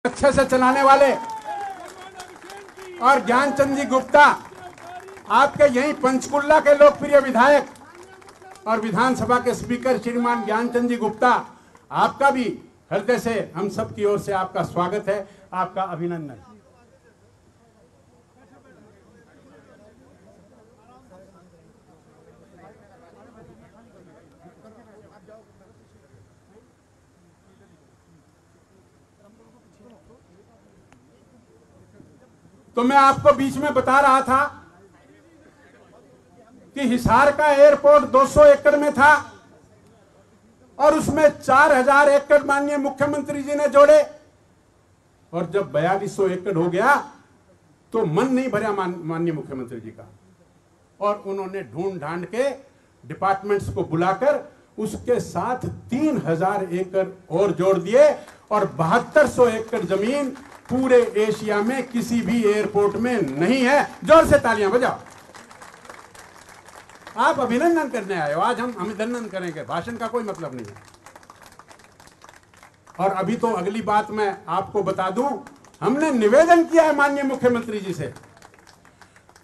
अच्छे से चलाने वाले और ज्ञानचंद जी गुप्ता, आपके यही पंचकुला के लोकप्रिय विधायक और विधानसभा के स्पीकर श्रीमान ज्ञानचंद जी गुप्ता, आपका भी हृदय से हम सब की ओर से आपका स्वागत है, आपका अभिनंदन। तो मैं आपको बीच में बता रहा था कि हिसार का एयरपोर्ट 200 एकड़ में था और उसमें 4000 एकड़ माननीय मुख्यमंत्री जी ने जोड़े, और जब 4200 एकड़ हो गया तो मन नहीं भरा माननीय मुख्यमंत्री जी का, और उन्होंने ढूंढ ढांड के डिपार्टमेंट्स को बुलाकर उसके साथ 3000 एकड़ और जोड़ दिए, और 7200 एकड़ जमीन पूरे एशिया में किसी भी एयरपोर्ट में नहीं है। जोर से तालियां बजाओ। आप अभिनंदन करने आए हो, आज हम अभिनंदन करेंगे, भाषण का कोई मतलब नहीं है। और अभी तो अगली बात मैं आपको बता दूं, हमने निवेदन किया है माननीय मुख्यमंत्री जी से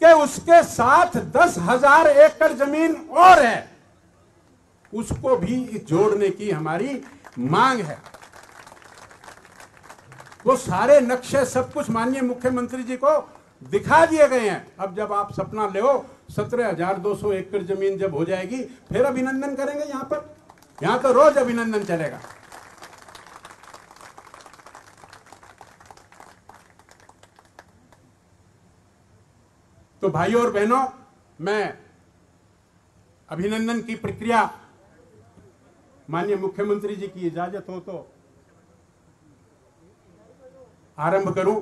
कि उसके साथ 10,000 एकड़ जमीन और है, उसको भी जोड़ने की हमारी मांग है। वो सारे नक्शे सब कुछ माननीय मुख्यमंत्री जी को दिखा दिए गए हैं। अब जब आप सपना ले 17,200 एकड़ जमीन जब हो जाएगी फिर अभिनंदन करेंगे। यहां पर, यहां तो रोज अभिनंदन चलेगा। तो भाइयों और बहनों, मैं अभिनंदन की प्रक्रिया माननीय मुख्यमंत्री जी की इजाजत हो तो आरंभ करूं।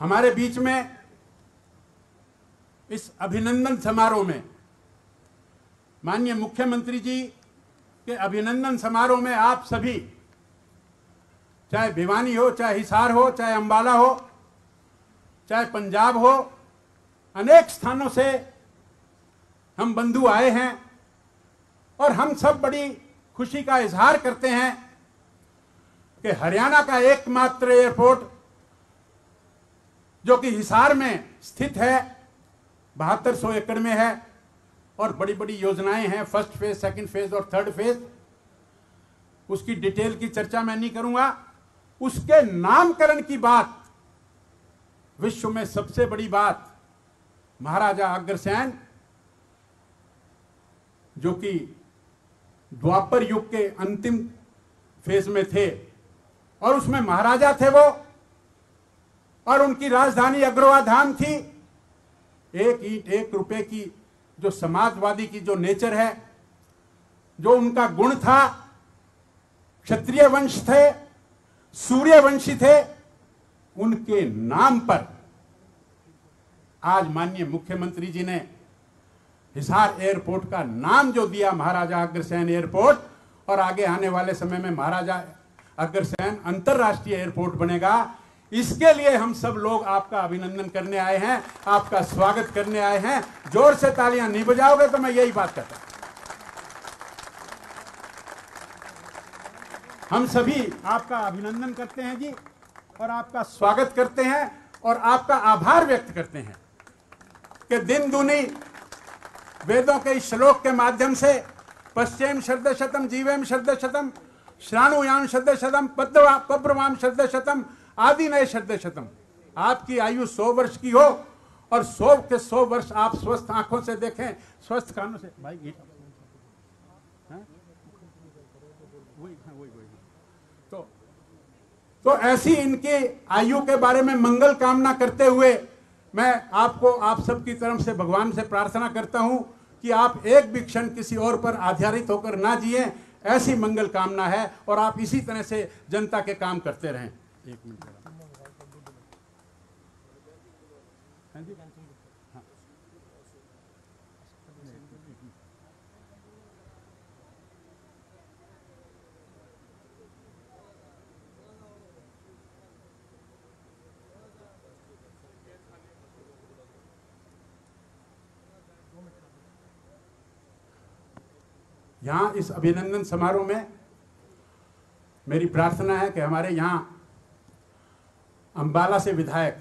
हमारे बीच में इस अभिनंदन समारोह में माननीय मुख्यमंत्री जी के अभिनंदन समारोह में आप सभी, चाहे भिवानी हो, चाहे हिसार हो, चाहे अंबाला हो, चाहे पंजाब हो, अनेक स्थानों से हम बंधु आए हैं और हम सब बड़ी खुशी का इजहार करते हैं कि हरियाणा का एकमात्र एयरपोर्ट जो कि हिसार में स्थित है, 7200 एकड़ में है, और बड़ी बड़ी योजनाएं हैं, फर्स्ट फेज, सेकंड फेज और थर्ड फेज। उसकी डिटेल की चर्चा मैं नहीं करूंगा। उसके नामकरण की बात, विश्व में सबसे बड़ी बात, महाराजा अग्रसेन जो कि द्वापर युग के अंतिम फेज में थे और उसमें महाराजा थे वो, और उनकी राजधानी अग्रवा धाम थी। एक ईंट एक रुपए की जो समाजवादी की जो नेचर है, जो उनका गुण था, क्षत्रिय वंश थे, सूर्यवंशी थे, उनके नाम पर आज माननीय मुख्यमंत्री जी ने हिसार एयरपोर्ट का नाम जो दिया, महाराजा अग्रसेन एयरपोर्ट, और आगे आने वाले समय में महाराजा अग्रसेन अंतरराष्ट्रीय एयरपोर्ट बनेगा। इसके लिए हम सब लोग आपका अभिनंदन करने आए हैं, आपका स्वागत करने आए हैं। जोर से तालियां नहीं बजाओगे तो मैं यही बात करता। हम सभी आपका अभिनंदन करते हैं जी, और आपका स्वागत करते हैं और आपका आभार व्यक्त करते हैं कि दिन दुनी वेदों के इस श्लोक के माध्यम से पश्चिम शरद शतम जीवेम शरद शतम श्राणुयाम शरद शतम पब्रवाम शरद शतम आदि नए शरद शतम। आपकी आयु 100 वर्ष की हो और 100 के 100 वर्ष आप स्वस्थ आंखों से देखें, स्वस्थ कानों से। भाई तो ऐसी इनकी आयु के बारे में मंगल कामना करते हुए मैं आपको, आप सबकी तरफ से भगवान से प्रार्थना करता हूं कि आप एक भी क्षण किसी और पर आधारित होकर ना जिए, ऐसी मंगल कामना है, और आप इसी तरह से जनता के काम करते रहें। एक मिनट। यहाँ इस अभिनंदन समारोह में मेरी प्रार्थना है कि हमारे यहाँ अंबाला से विधायक,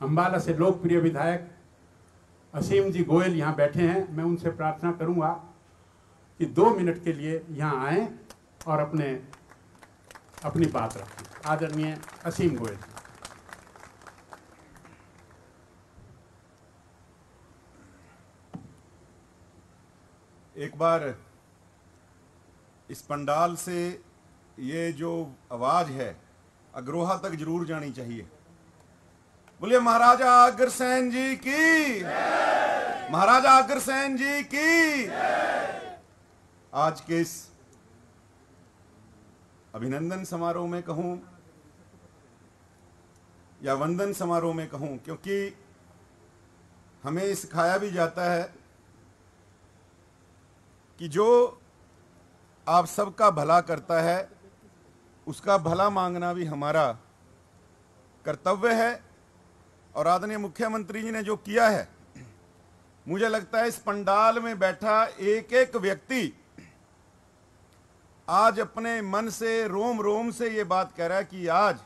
अंबाला से लोकप्रिय विधायक असीम जी गोयल यहाँ बैठे हैं। मैं उनसे प्रार्थना करूँगा कि 2 मिनट के लिए यहाँ आएं और अपनी बात रखें। आदरणीय असीम गोयल। एक बार इस पंडाल से ये जो आवाज है अग्रोहा तक जरूर जानी चाहिए। बोलिए महाराजा अग्रसेन जी की, महाराजा अग्रसेन जी की। आज के इस अभिनंदन समारोह में कहूं या वंदन समारोह में कहूं, क्योंकि हमें सिखाया भी जाता है कि जो आप सबका भला करता है उसका भला मांगना भी हमारा कर्तव्य है। और आदरणीय मुख्यमंत्री जी ने जो किया है, मुझे लगता है इस पंडाल में बैठा एक एक व्यक्ति आज अपने मन से, रोम रोम से ये बात कह रहा है कि आज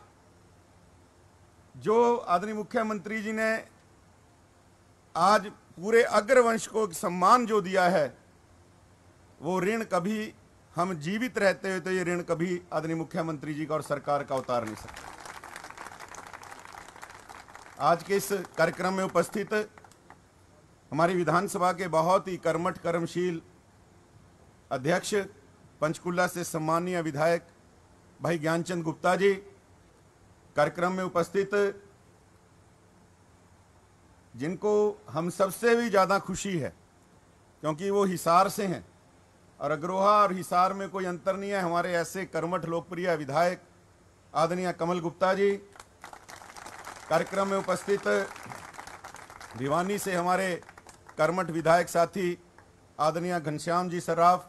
जो आदरणीय मुख्यमंत्री जी ने आज पूरे अग्रवंश को सम्मान जो दिया है, वो ऋण कभी हम जीवित रहते हुए तो ये ऋण कभी आदरणीय मुख्यमंत्री जी का और सरकार का उतार नहीं सकते। आज के इस कार्यक्रम में उपस्थित हमारी विधानसभा के बहुत ही कर्मठ कर्मशील अध्यक्ष, पंचकुला से सम्मानीय विधायक भाई ज्ञानचंद गुप्ता जी, कार्यक्रम में उपस्थित जिनको हम सबसे भी ज्यादा खुशी है क्योंकि वो हिसार से हैं और अग्रोहा और हिसार में कोई अंतर नहीं है। हमारे ऐसे कर्मठ लोकप्रिय विधायक आदरणीय कमल गुप्ता जी, कार्यक्रम में उपस्थित भिवानी से हमारे कर्मठ विधायक साथी आदरणीय घनश्याम जी सर्राफ,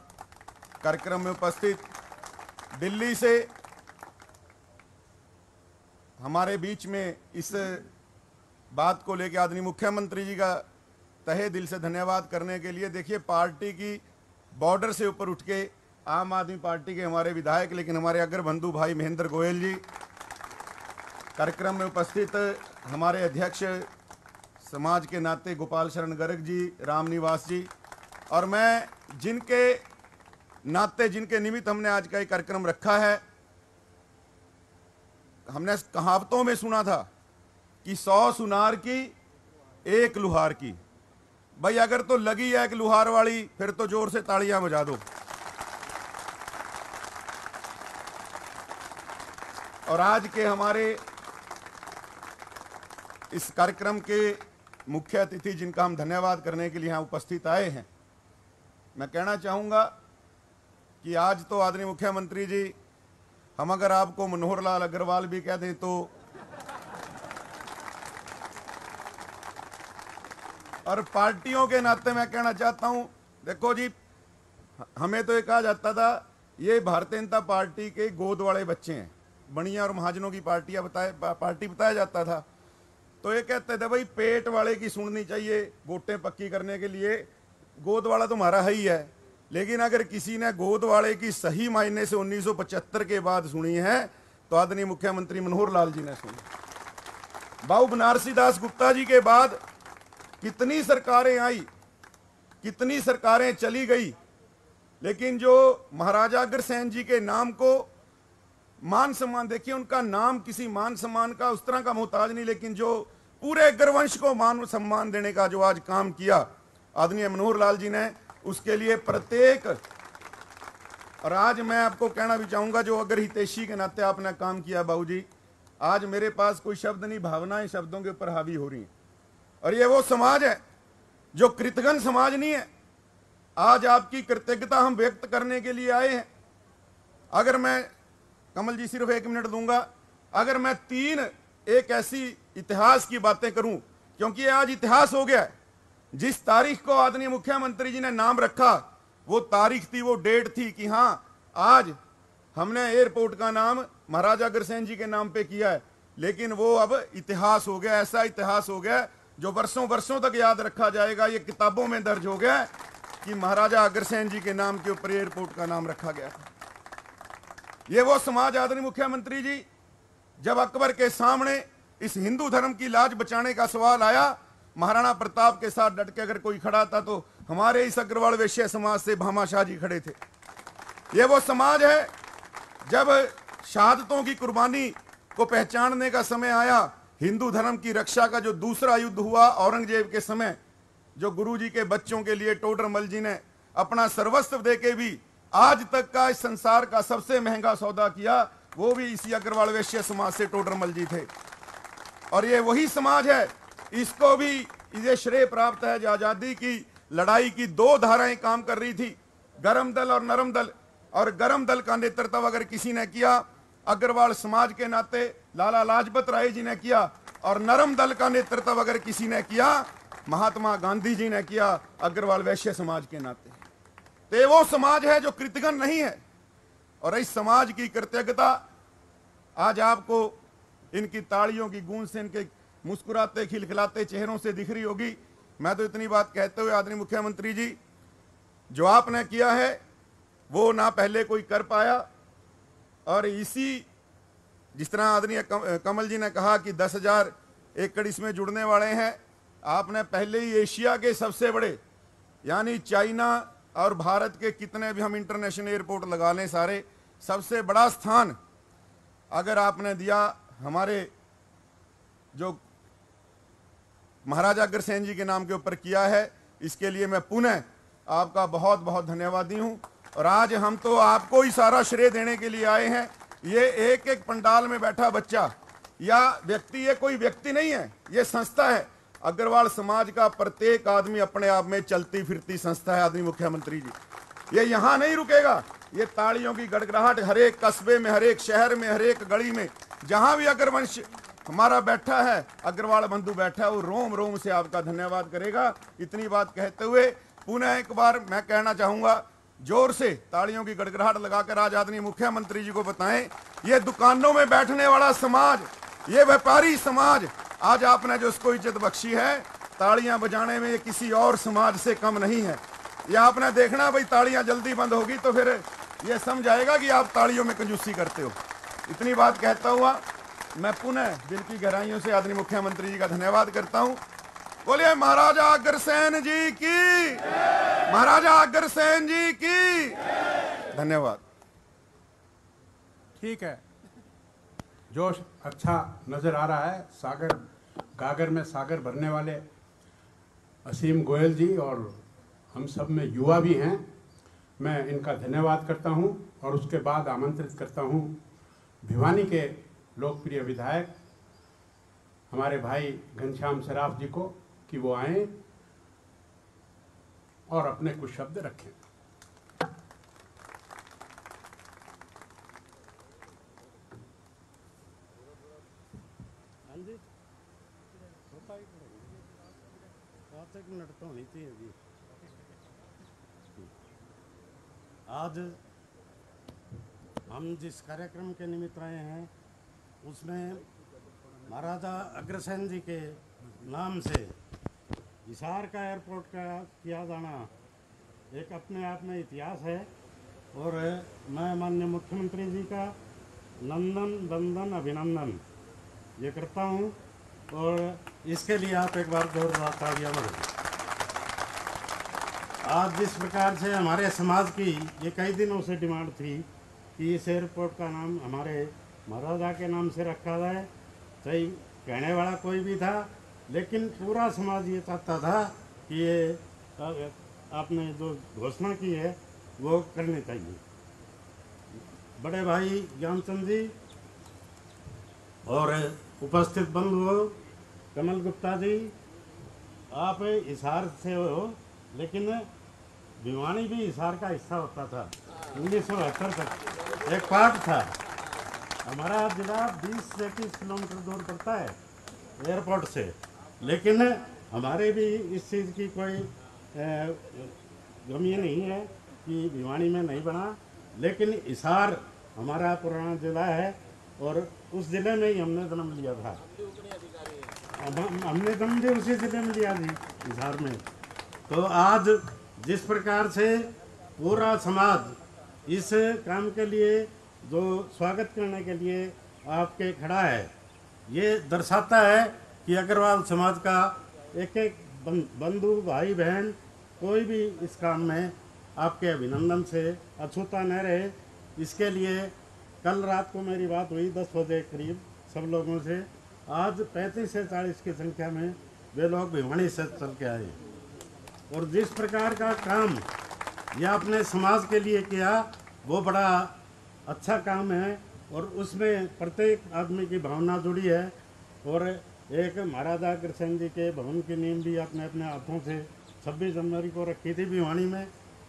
कार्यक्रम में उपस्थित दिल्ली से हमारे बीच में इस बात को लेकर आदरणीय मुख्यमंत्री जी का तहे दिल से धन्यवाद करने के लिए। देखिए, पार्टी की बॉर्डर से ऊपर उठ के आम आदमी पार्टी के हमारे विधायक, लेकिन हमारे अग्रबंधु भाई महेंद्र गोयल जी, कार्यक्रम में उपस्थित हमारे अध्यक्ष समाज के नाते गोपाल शरण गर्ग जी, रामनिवास जी, और मैं जिनके नाते, जिनके निमित्त हमने आज का ये कार्यक्रम रखा है, हमने कहावतों में सुना था कि 100 सुनार की 1 लुहार की। भाई अगर तो लगी है एक लुहार वाली, फिर तो जोर से तालियां बजा दो। और आज के हमारे इस कार्यक्रम के मुख्य अतिथि जिनका हम धन्यवाद करने के लिए यहां उपस्थित आए हैं, मैं कहना चाहूंगा कि आज तो आदरणीय मुख्यमंत्री जी, हम अगर आपको मनोहर लाल अग्रवाल भी कह दें तो, और पार्टियों के नाते मैं कहना चाहता हूं, देखो जी, हमें तो ये कहा जाता था ये भारतीय जनता पार्टी के गोद वाले बच्चे हैं, बनिया और महाजनों की पार्टी बताया जाता था। तो ये कहते थे भाई पेट वाले की सुननी चाहिए, वोटें पक्की करने के लिए, गोद वाला तो हमारा है ही है। लेकिन अगर किसी ने गोद वाले की सही मायने से 1975 के बाद सुनी है तो आदरणीय मुख्यमंत्री मनोहर लाल जी ने सुनी। बाबू बनारसी दास गुप्ता जी के बाद कितनी सरकारें आई, कितनी सरकारें चली गई, लेकिन जो महाराजा अग्रसेन जी के नाम को मान सम्मान, देखिए उनका नाम किसी मान सम्मान का उस तरह का मोहताज नहीं, लेकिन जो पूरे अग्रवंश को मान सम्मान देने का जो आज काम किया आदरणीय मनोहर लाल जी ने, उसके लिए प्रत्येक, और आज मैं आपको कहना भी चाहूंगा जो अगर हितैषी के नाते आपने काम किया बाबूजी, आज मेरे पास कोई शब्द नहीं, भावनाएं शब्दों के ऊपर हावी हो रही हैं। और ये वो समाज है जो कृतघ्न समाज नहीं है। आज आपकी कृतज्ञता हम व्यक्त करने के लिए आए हैं। अगर मैं, कमल जी सिर्फ 1 मिनट दूंगा, अगर मैं 3 एक ऐसी इतिहास की बातें करूं, क्योंकि ये आज इतिहास हो गया है। जिस तारीख को आदरणीय मुख्यमंत्री जी ने नाम रखा, वो तारीख थी, वो डेट थी कि हां आज हमने एयरपोर्ट का नाम महाराजा अग्रसेन जी के नाम पे किया है। लेकिन वो अब इतिहास हो गया, ऐसा इतिहास हो गया जो वर्षों वर्षों तक याद रखा जाएगा। ये किताबों में दर्ज हो गया कि महाराजा अग्रसेन जी के नाम के ऊपर एयरपोर्ट का नाम रखा गया था। ये वो समाज आदरणीय मुख्यमंत्री जी, जब अकबर के सामने इस हिंदू धर्म की लाज बचाने का सवाल आया, महाराणा प्रताप के साथ डट के अगर कोई खड़ा था तो हमारे इस अग्रवाल वैश्य समाज से भामाशाह जी खड़े थे। ये वो समाज है, जब शहादतों की कुर्बानी को पहचानने का समय आया, हिंदू धर्म की रक्षा का जो दूसरा युद्ध हुआ औरंगजेब के समय, जो गुरुजी के बच्चों के लिए टोडरमल जी ने अपना सर्वस्व देके भी आज तक का इस संसार का सबसे महंगा सौदा किया, वो भी इसी अग्रवाल वैश्य समाज से टोडरमल जी थे। और ये वही समाज है, इसको भी इसे श्रेय प्राप्त है जो आजादी की लड़ाई की दो धाराएं काम कर रही थी, गरम दल और नरम दल। और गरम दल का नेतृत्व अगर किसी ने किया, अग्रवाल समाज के नाते लाला लाजपत राय जी ने किया, और नरम दल का नेतृत्व अगर किसी ने किया, महात्मा गांधी जी ने किया, अग्रवाल वैश्य समाज के नाते। तो ये वो समाज है जो कृतघ्न नहीं है, और इस समाज की कृतज्ञता आज आपको इनकी तालियों की गूंज से, इनके मुस्कुराते खिलखिलाते चेहरों से दिख रही होगी। मैं तो इतनी बात कहते हुए आदरणीय मुख्यमंत्री जी, जो आपने किया है वो ना पहले कोई कर पाया, और इसी जिस तरह आदरणीय कमल जी ने कहा कि 10,000 एकड़ इसमें जुड़ने वाले हैं, आपने पहले ही एशिया के सबसे बड़े यानी चाइना और भारत के कितने भी हम इंटरनेशनल एयरपोर्ट लगा लें, सारे सबसे बड़ा स्थान अगर आपने दिया हमारे जो महाराजा अग्रसेन जी के नाम के ऊपर किया है, इसके लिए मैं पुनः आपका बहुत बहुत धन्यवादी हूं। और आज हम तो आपको ही सारा श्रेय देने के लिए आए हैं। ये एक एक पंडाल में बैठा बच्चा या व्यक्ति, ये कोई व्यक्ति नहीं है, ये संस्था है। अग्रवाल समाज का प्रत्येक आदमी अपने आप में चलती फिरती संस्था है आदरणीय मुख्यमंत्री जी। ये यहां नहीं रुकेगा, ये तालियों की गड़गड़ाहट हर एक कस्बे में, हर एक शहर में, हर एक गली में, जहां भी अग्रवंश हमारा बैठा है, अग्रवाल बंधु बैठा है, वो रोम रोम से आपका धन्यवाद करेगा। इतनी बात कहते हुए पुनः एक बार मैं कहना चाहूंगा, जोर से तालियों की गड़गड़ाहट लगाकर आज आदरणीय मुख्यमंत्री जी को बताएं, ये दुकानों में बैठने वाला समाज, ये व्यापारी समाज, आज आपने जो उसको इज्जत बख्शी है, तालियां बजाने में ये किसी और समाज से कम नहीं है। ये आपने देखना भाई, तालियां जल्दी बंद होगी तो फिर ये समझ आएगा कि आप तालियों में कंजूसी करते हो। इतनी बात कहता हुआ मैं पुनः दिल की गहराइयों से आदरणीय मुख्यमंत्री जी का धन्यवाद करता हूं। बोलिए महाराजा अग्रसेन जी की, महाराजा अग्रसेन जी की धन्यवाद। ठीक है, जोश अच्छा नजर आ रहा है। सागर गागर में सागर भरने वाले असीम गोयल जी और हम सब में युवा भी हैं, मैं इनका धन्यवाद करता हूं। और उसके बाद आमंत्रित करता हूं भिवानी के लोकप्रिय विधायक हमारे भाई घनश्याम सराफ जी को कि वो आए और अपने कुछ शब्द रखें। मिनट तो होनी चाहिए जी। आज हम जिस कार्यक्रम के निमित्त आए हैं उसमें महाराजा अग्रसेन जी के नाम से हिसार का एयरपोर्ट का किया जाना एक अपने आप में इतिहास है। और मैं माननीय मुख्यमंत्री जी का नंदन वंदन अभिनंदन ये करता हूँ, और इसके लिए आप एक बार जोरदार तालियां बजाएं। आज जिस प्रकार से हमारे समाज की ये कई दिनों से डिमांड थी कि इस एयरपोर्ट का नाम हमारे महाराजा के नाम से रखा जाए, सही कहने वाला कोई भी था, लेकिन पूरा समाज ये चाहता था कि ये आपने जो घोषणा की है वो करनी चाहिए। बड़े भाई ज्ञानचंद जी और उपस्थित बंधुओं, कमल गुप्ता जी, आप हिसार से हो, लेकिन भिवानी भी हिसार का हिस्सा होता था। 1972 तक एक पार्ट था। हमारा जिला 20 से 21 किलोमीटर दूर पड़ता है एयरपोर्ट से, लेकिन हमारे भी इस चीज़ की कोई गमी नहीं है कि भिवानी में नहीं बना, लेकिन हिसार हमारा पुराना जिला है और उस जिले में ही हमने जन्म लिया था। हमने जन्म भी उसी जिले में लिया जी, हिसार में। तो आज जिस प्रकार से पूरा समाज इस काम के लिए जो स्वागत करने के लिए आपके खड़ा है, ये दर्शाता है कि अग्रवाल समाज का एक एक बंधु भाई बहन कोई भी इस काम में आपके अभिनंदन से अछूता न रहे। इसके लिए कल रात को मेरी बात हुई 10 बजे करीब सब लोगों से। आज 35 से 40 की संख्या में वे लोग भिवानी से चल के आए और जिस प्रकार का काम यह अपने समाज के लिए किया वो बड़ा अच्छा काम है और उसमें प्रत्येक आदमी की भावना जुड़ी है। और एक महाराजा अग्रसेन जी के भवन की नींव भी अपने अपने हाथों से 26 जनवरी को रखी थी भिवानी में।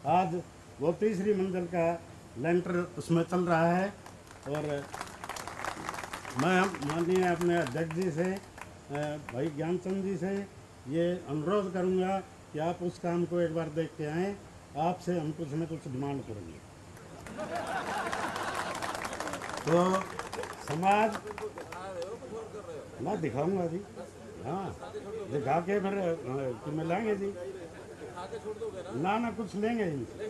आज वो तीसरी मंजिल का लेंटर उसमें चल रहा है और मैं माननीय अपने अध्यक्ष जी से भाई ज्ञानचंद जी से ये अनुरोध करूंगा कि आप उस काम को एक बार देख के आएँ। आपसे हम कुछ न कुछ डिमांड करेंगे। तो समाज मैं दिखाऊंगा जी, हाँ दिखा के फिर तुम्हें लाएंगे जी, ना कुछ लेंगे इनसे।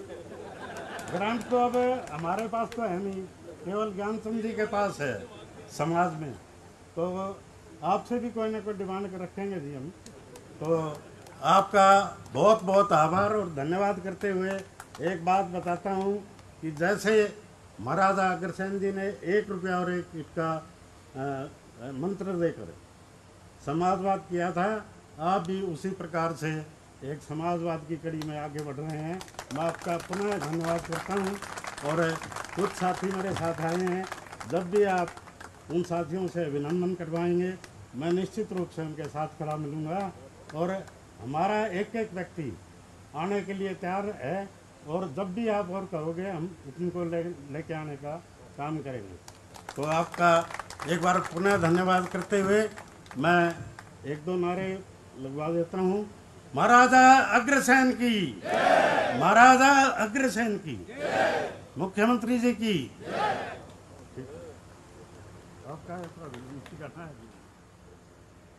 ग्रांट तो अब हमारे पास तो है नहीं, केवल ज्ञानचंद जी के पास है समाज में। तो आपसे भी कोई ना कोई डिमांड रखेंगे जी हम। तो आपका बहुत बहुत आभार और धन्यवाद करते हुए एक बात बताता हूँ कि जैसे महाराजा अग्रसेन जी ने 1 रुपया और 1 ईंट का मंत्र देकर समाजवाद किया था, आप भी उसी प्रकार से एक समाजवाद की कड़ी में आगे बढ़ रहे हैं। मैं आपका पुनः धन्यवाद करता हूं। और कुछ साथी मेरे साथ आए हैं, जब भी आप उन साथियों से अभिनंदन करवाएंगे मैं निश्चित रूप से उनके साथ खड़ा मिलूँगा। और हमारा एक एक व्यक्ति आने के लिए तैयार है और जब भी आप और कहोगे हम उनको लेके आने का काम करेंगे। तो आपका एक बार पुनः धन्यवाद करते हुए मैं 1-2 नारे लगवा देता हूँ। महाराजा अग्रसेन की, महाराजा अग्रसेन की, मुख्यमंत्री जी की।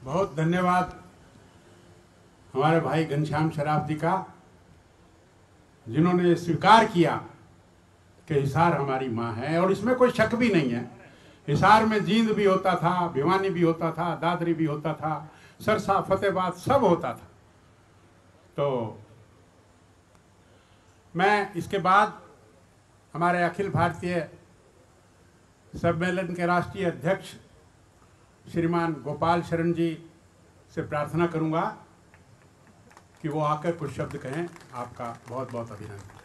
बहुत धन्यवाद हमारे भाई घनश्याम शराफ जी का, जिन्होंने स्वीकार किया कि हिसार हमारी माँ है। और इसमें कोई शक भी नहीं है, हिसार में जींद भी होता था, भिवानी भी होता था, दादरी भी होता था, सरसा फतेहाबाद सब होता था। तो मैं इसके बाद हमारे अखिल भारतीय सम्मेलन के राष्ट्रीय अध्यक्ष श्रीमान गोपाल शरण जी से प्रार्थना करूंगा कि वो आकर कुछ शब्द कहें। आपका बहुत बहुत अभिनंदन।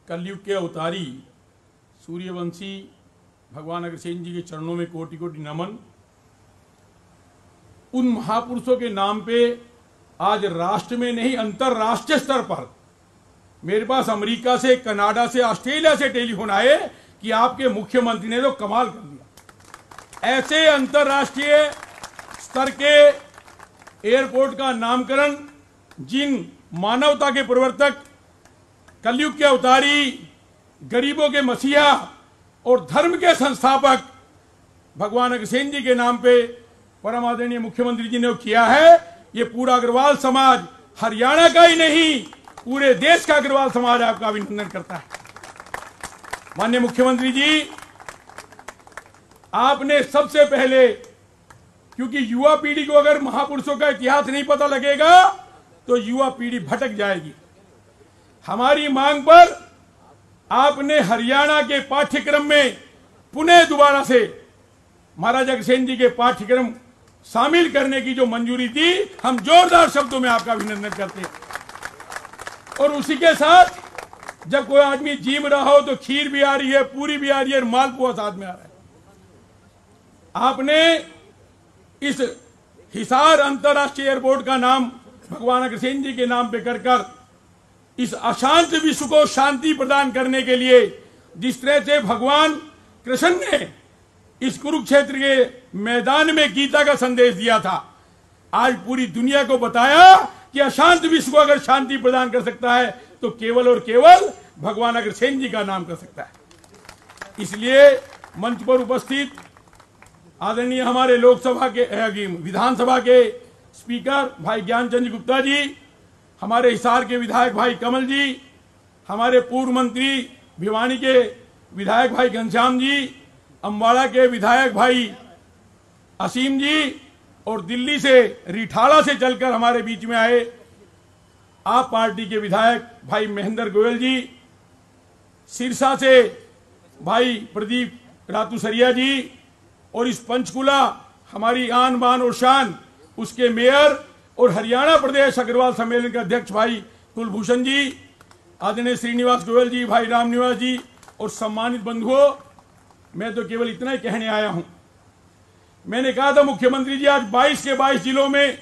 कलयुग के अवतारी सूर्यवंशी भगवान अग्रसेन जी के चरणों में कोटि कोटि नमन। उन महापुरुषों के नाम पे आज राष्ट्र में नहीं अंतरराष्ट्रीय स्तर पर मेरे पास अमेरिका से, कनाडा से, ऑस्ट्रेलिया से टेलीफोन आए कि आपके मुख्यमंत्री ने तो कमाल कर दिया। ऐसे अंतरराष्ट्रीय स्तर के एयरपोर्ट का नामकरण जिन मानवता के प्रवर्तक, कलयुग के अवतारी, गरीबों के मसीहा और धर्म के संस्थापक भगवान अग्रसेन जी के नाम पे परम आदरणीय मुख्यमंत्री जी ने किया है, ये पूरा अग्रवाल समाज, हरियाणा का ही नहीं पूरे देश का अग्रवाल समाज आपका अभिनंदन करता है। माननीय मुख्यमंत्री जी, आपने सबसे पहले, क्योंकि युवा पीढ़ी को अगर महापुरुषों का इतिहास नहीं पता लगेगा तो युवा पीढ़ी भटक जाएगी। हमारी मांग पर आपने हरियाणा के पाठ्यक्रम में पुनः दोबारा से महाराजा अग्रसेन जी के पाठ्यक्रम शामिल करने की जो मंजूरी दी, हम जोरदार शब्दों में आपका अभिनंदन करते हैं। और उसी के साथ जब कोई आदमी जीम रहा हो तो खीर भी आ रही है, पूरी भी आ रही है और मालपुआ साथ में आ रहा है। आपने इस हिसार अंतरराष्ट्रीय एयरपोर्ट का नाम भगवान अग्रसेन जी के नाम पे कर इस अशांत विश्व को शांति प्रदान करने के लिए जिस तरह से भगवान कृष्ण ने इस कुरुक्षेत्र के मैदान में गीता का संदेश दिया था, आज पूरी दुनिया को बताया कि अशांत विश्व को अगर शांति प्रदान कर सकता है तो केवल और केवल भगवान अग्रसेन जी का नाम कर सकता है। इसलिए मंच पर उपस्थित आदरणीय हमारे लोकसभा के विधानसभा के स्पीकर भाई ज्ञानचंद गुप्ता जी, हमारे हिसार के विधायक भाई कमल जी, हमारे पूर्व मंत्री भिवानी के विधायक भाई घनश्याम जी, अम्बाड़ा के विधायक भाई असीम जी, और दिल्ली से रिठाला से चलकर हमारे बीच में आए आप पार्टी के विधायक भाई महेंद्र गोयल जी, सिरसा से भाई प्रदीप रातूसरिया जी, और इस पंचकुला हमारी आन बान और शान उसके मेयर और हरियाणा प्रदेश अग्रवाल सम्मेलन के अध्यक्ष भाई कुलभूषण जी, आदरणीय श्रीनिवास गोयल जी, भाई रामनिवास जी, और सम्मानित बंधुओं, मैं तो केवल इतना ही कहने आया हूं। मैंने कहा था मुख्यमंत्री जी, आज 22 के 22 जिलों में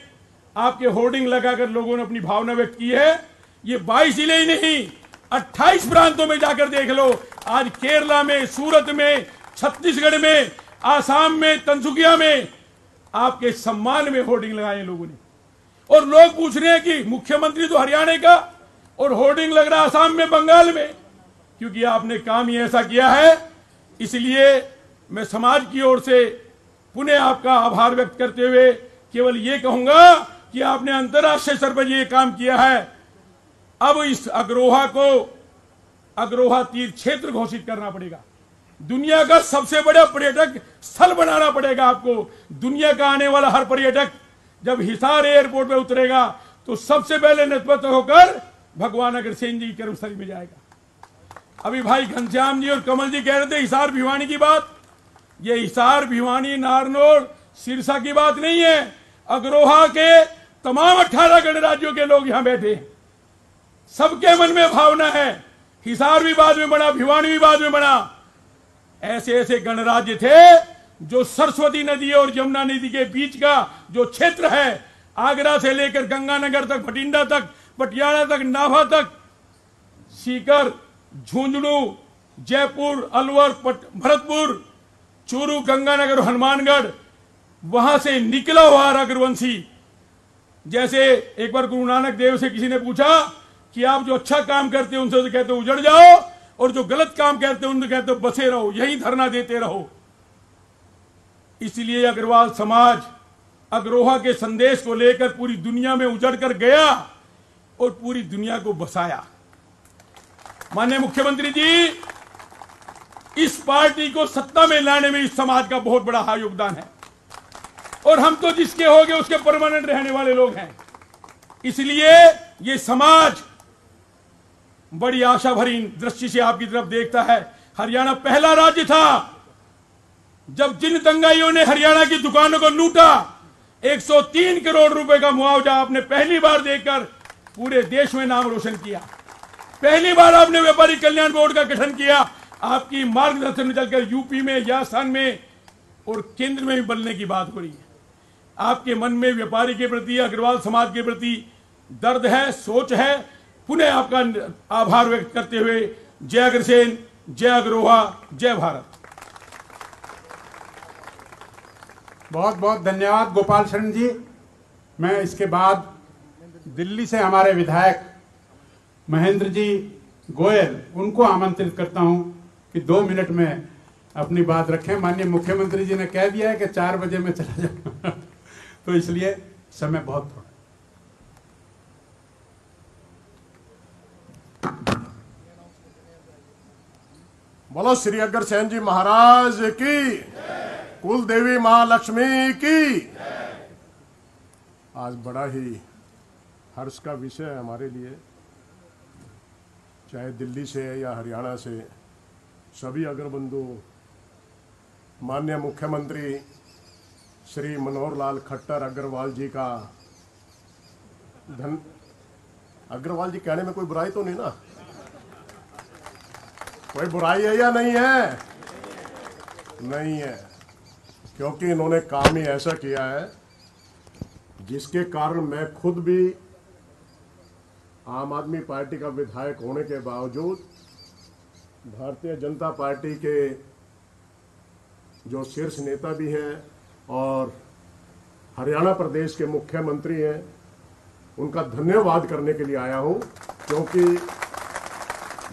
आपके होर्डिंग लगाकर लोगों ने अपनी भावना व्यक्त की है। ये 22 जिले ही नहीं, 28 प्रांतों में जाकर देख लो। आज केरला में, सूरत में, छत्तीसगढ़ में, आसाम में, तंसुकिया में आपके सम्मान में होर्डिंग लगाए लोगों ने। और लोग पूछ रहे हैं कि मुख्यमंत्री तो हरियाणा का और होर्डिंग लग रहा आसाम में, बंगाल में, क्योंकि आपने काम ही ऐसा किया है। इसलिए मैं समाज की ओर से पुनः आपका आभार व्यक्त करते हुए केवल ये कहूंगा कि आपने अंतर्राष्ट्रीय स्तर पर यह काम किया है। अब इस अग्रोहा को अग्रोहा तीर्थ क्षेत्र घोषित करना पड़ेगा। दुनिया का सबसे बड़ा पर्यटक स्थल बनाना पड़ेगा आपको। दुनिया का आने वाला हर पर्यटक जब हिसार एयरपोर्ट पे उतरेगा तो सबसे पहले नतमस्तक होकर भगवान अग्रसेन जी की कर्मस्थली में जाएगा। अभी भाई घनश्याम जी और कमल जी कह रहे थे हिसार भिवानी की बात। ये हिसार भिवानी नारनौल सिरसा की बात नहीं है, अग्रोहा के तमाम 18 गणराज्यों के लोग यहां बैठे हैं। सबके मन में भावना है। हिसार भी बाद में बना, भिवानी भी बाद में बना। ऐसे ऐसे गणराज्य थे जो सरस्वती नदी और यमुना नदी के बीच का जो क्षेत्र है, आगरा से लेकर गंगानगर तक, भटिंडा तक, पटियाला तक, नाभा तक, सीकर, झुंझुनू, जयपुर, अलवर, भरतपुर, चूरू, गंगानगर, हनुमानगढ़, वहां से निकला हुआ रघुवंशी। जैसे एक बार गुरु नानक देव से किसी ने पूछा कि आप जो अच्छा काम करते हो उनसे तो कहते हो उजड़ जाओ, और जो गलत काम करते हो उनसे कहते हो बसे रहो, यही धरना देते रहो। इसलिए अग्रवाल समाज अग्रोहा के संदेश को लेकर पूरी दुनिया में उजड़ कर गया और पूरी दुनिया को बसाया। माननीय मुख्यमंत्री जी, इस पार्टी को सत्ता में लाने में इस समाज का बहुत बड़ा योगदान है, और हम तो जिसके हो गए उसके परमानेंट रहने वाले लोग हैं। इसलिए ये समाज बड़ी आशा भरी दृष्टि से आपकी तरफ देखता है। हरियाणा पहला राज्य था जब जिन दंगाइयों ने हरियाणा की दुकानों को लूटा, 103 करोड़ रुपए का मुआवजा आपने पहली बार देकर पूरे देश में नाम रोशन किया। पहली बार आपने व्यापारी कल्याण बोर्ड का गठन किया। आपकी मार्गदर्शन में चलकर यूपी में, राजस्थान में और केंद्र में भी बनने की बात हो रही है। आपके मन में व्यापारी के प्रति, अग्रवाल समाज के प्रति दर्द है, सोच है। पुनः आपका आभार व्यक्त करते हुए जय अग्रसेन, जय अग्रोहा, जय भारत। बहुत बहुत धन्यवाद गोपाल शरण जी। मैं इसके बाद दिल्ली से हमारे विधायक महेंद्र जी गोयल, उनको आमंत्रित करता हूं कि 2 मिनट में अपनी बात रखें। माननीय मुख्यमंत्री जी ने कह दिया है कि 4 बजे में चला जाऊंगा तो इसलिए समय बहुत थोड़ा। बोलो श्री अग्रसेन जी महाराज की, कुल देवी महालक्ष्मी की। आज बड़ा ही हर्ष का विषय है हमारे लिए, चाहे दिल्ली से या हरियाणा से सभी अग्रबंधु माननीय मुख्यमंत्री श्री मनोहर लाल खट्टर अग्रवाल जी का अग्रवाल जी कहने में कोई बुराई तो नहीं ना? कोई बुराई है या नहीं है? नहीं है, क्योंकि इन्होंने काम ही ऐसा किया है जिसके कारण मैं खुद भी आम आदमी पार्टी का विधायक होने के बावजूद भारतीय जनता पार्टी के जो शीर्ष नेता भी हैं और हरियाणा प्रदेश के मुख्यमंत्री हैं, उनका धन्यवाद करने के लिए आया हूं, क्योंकि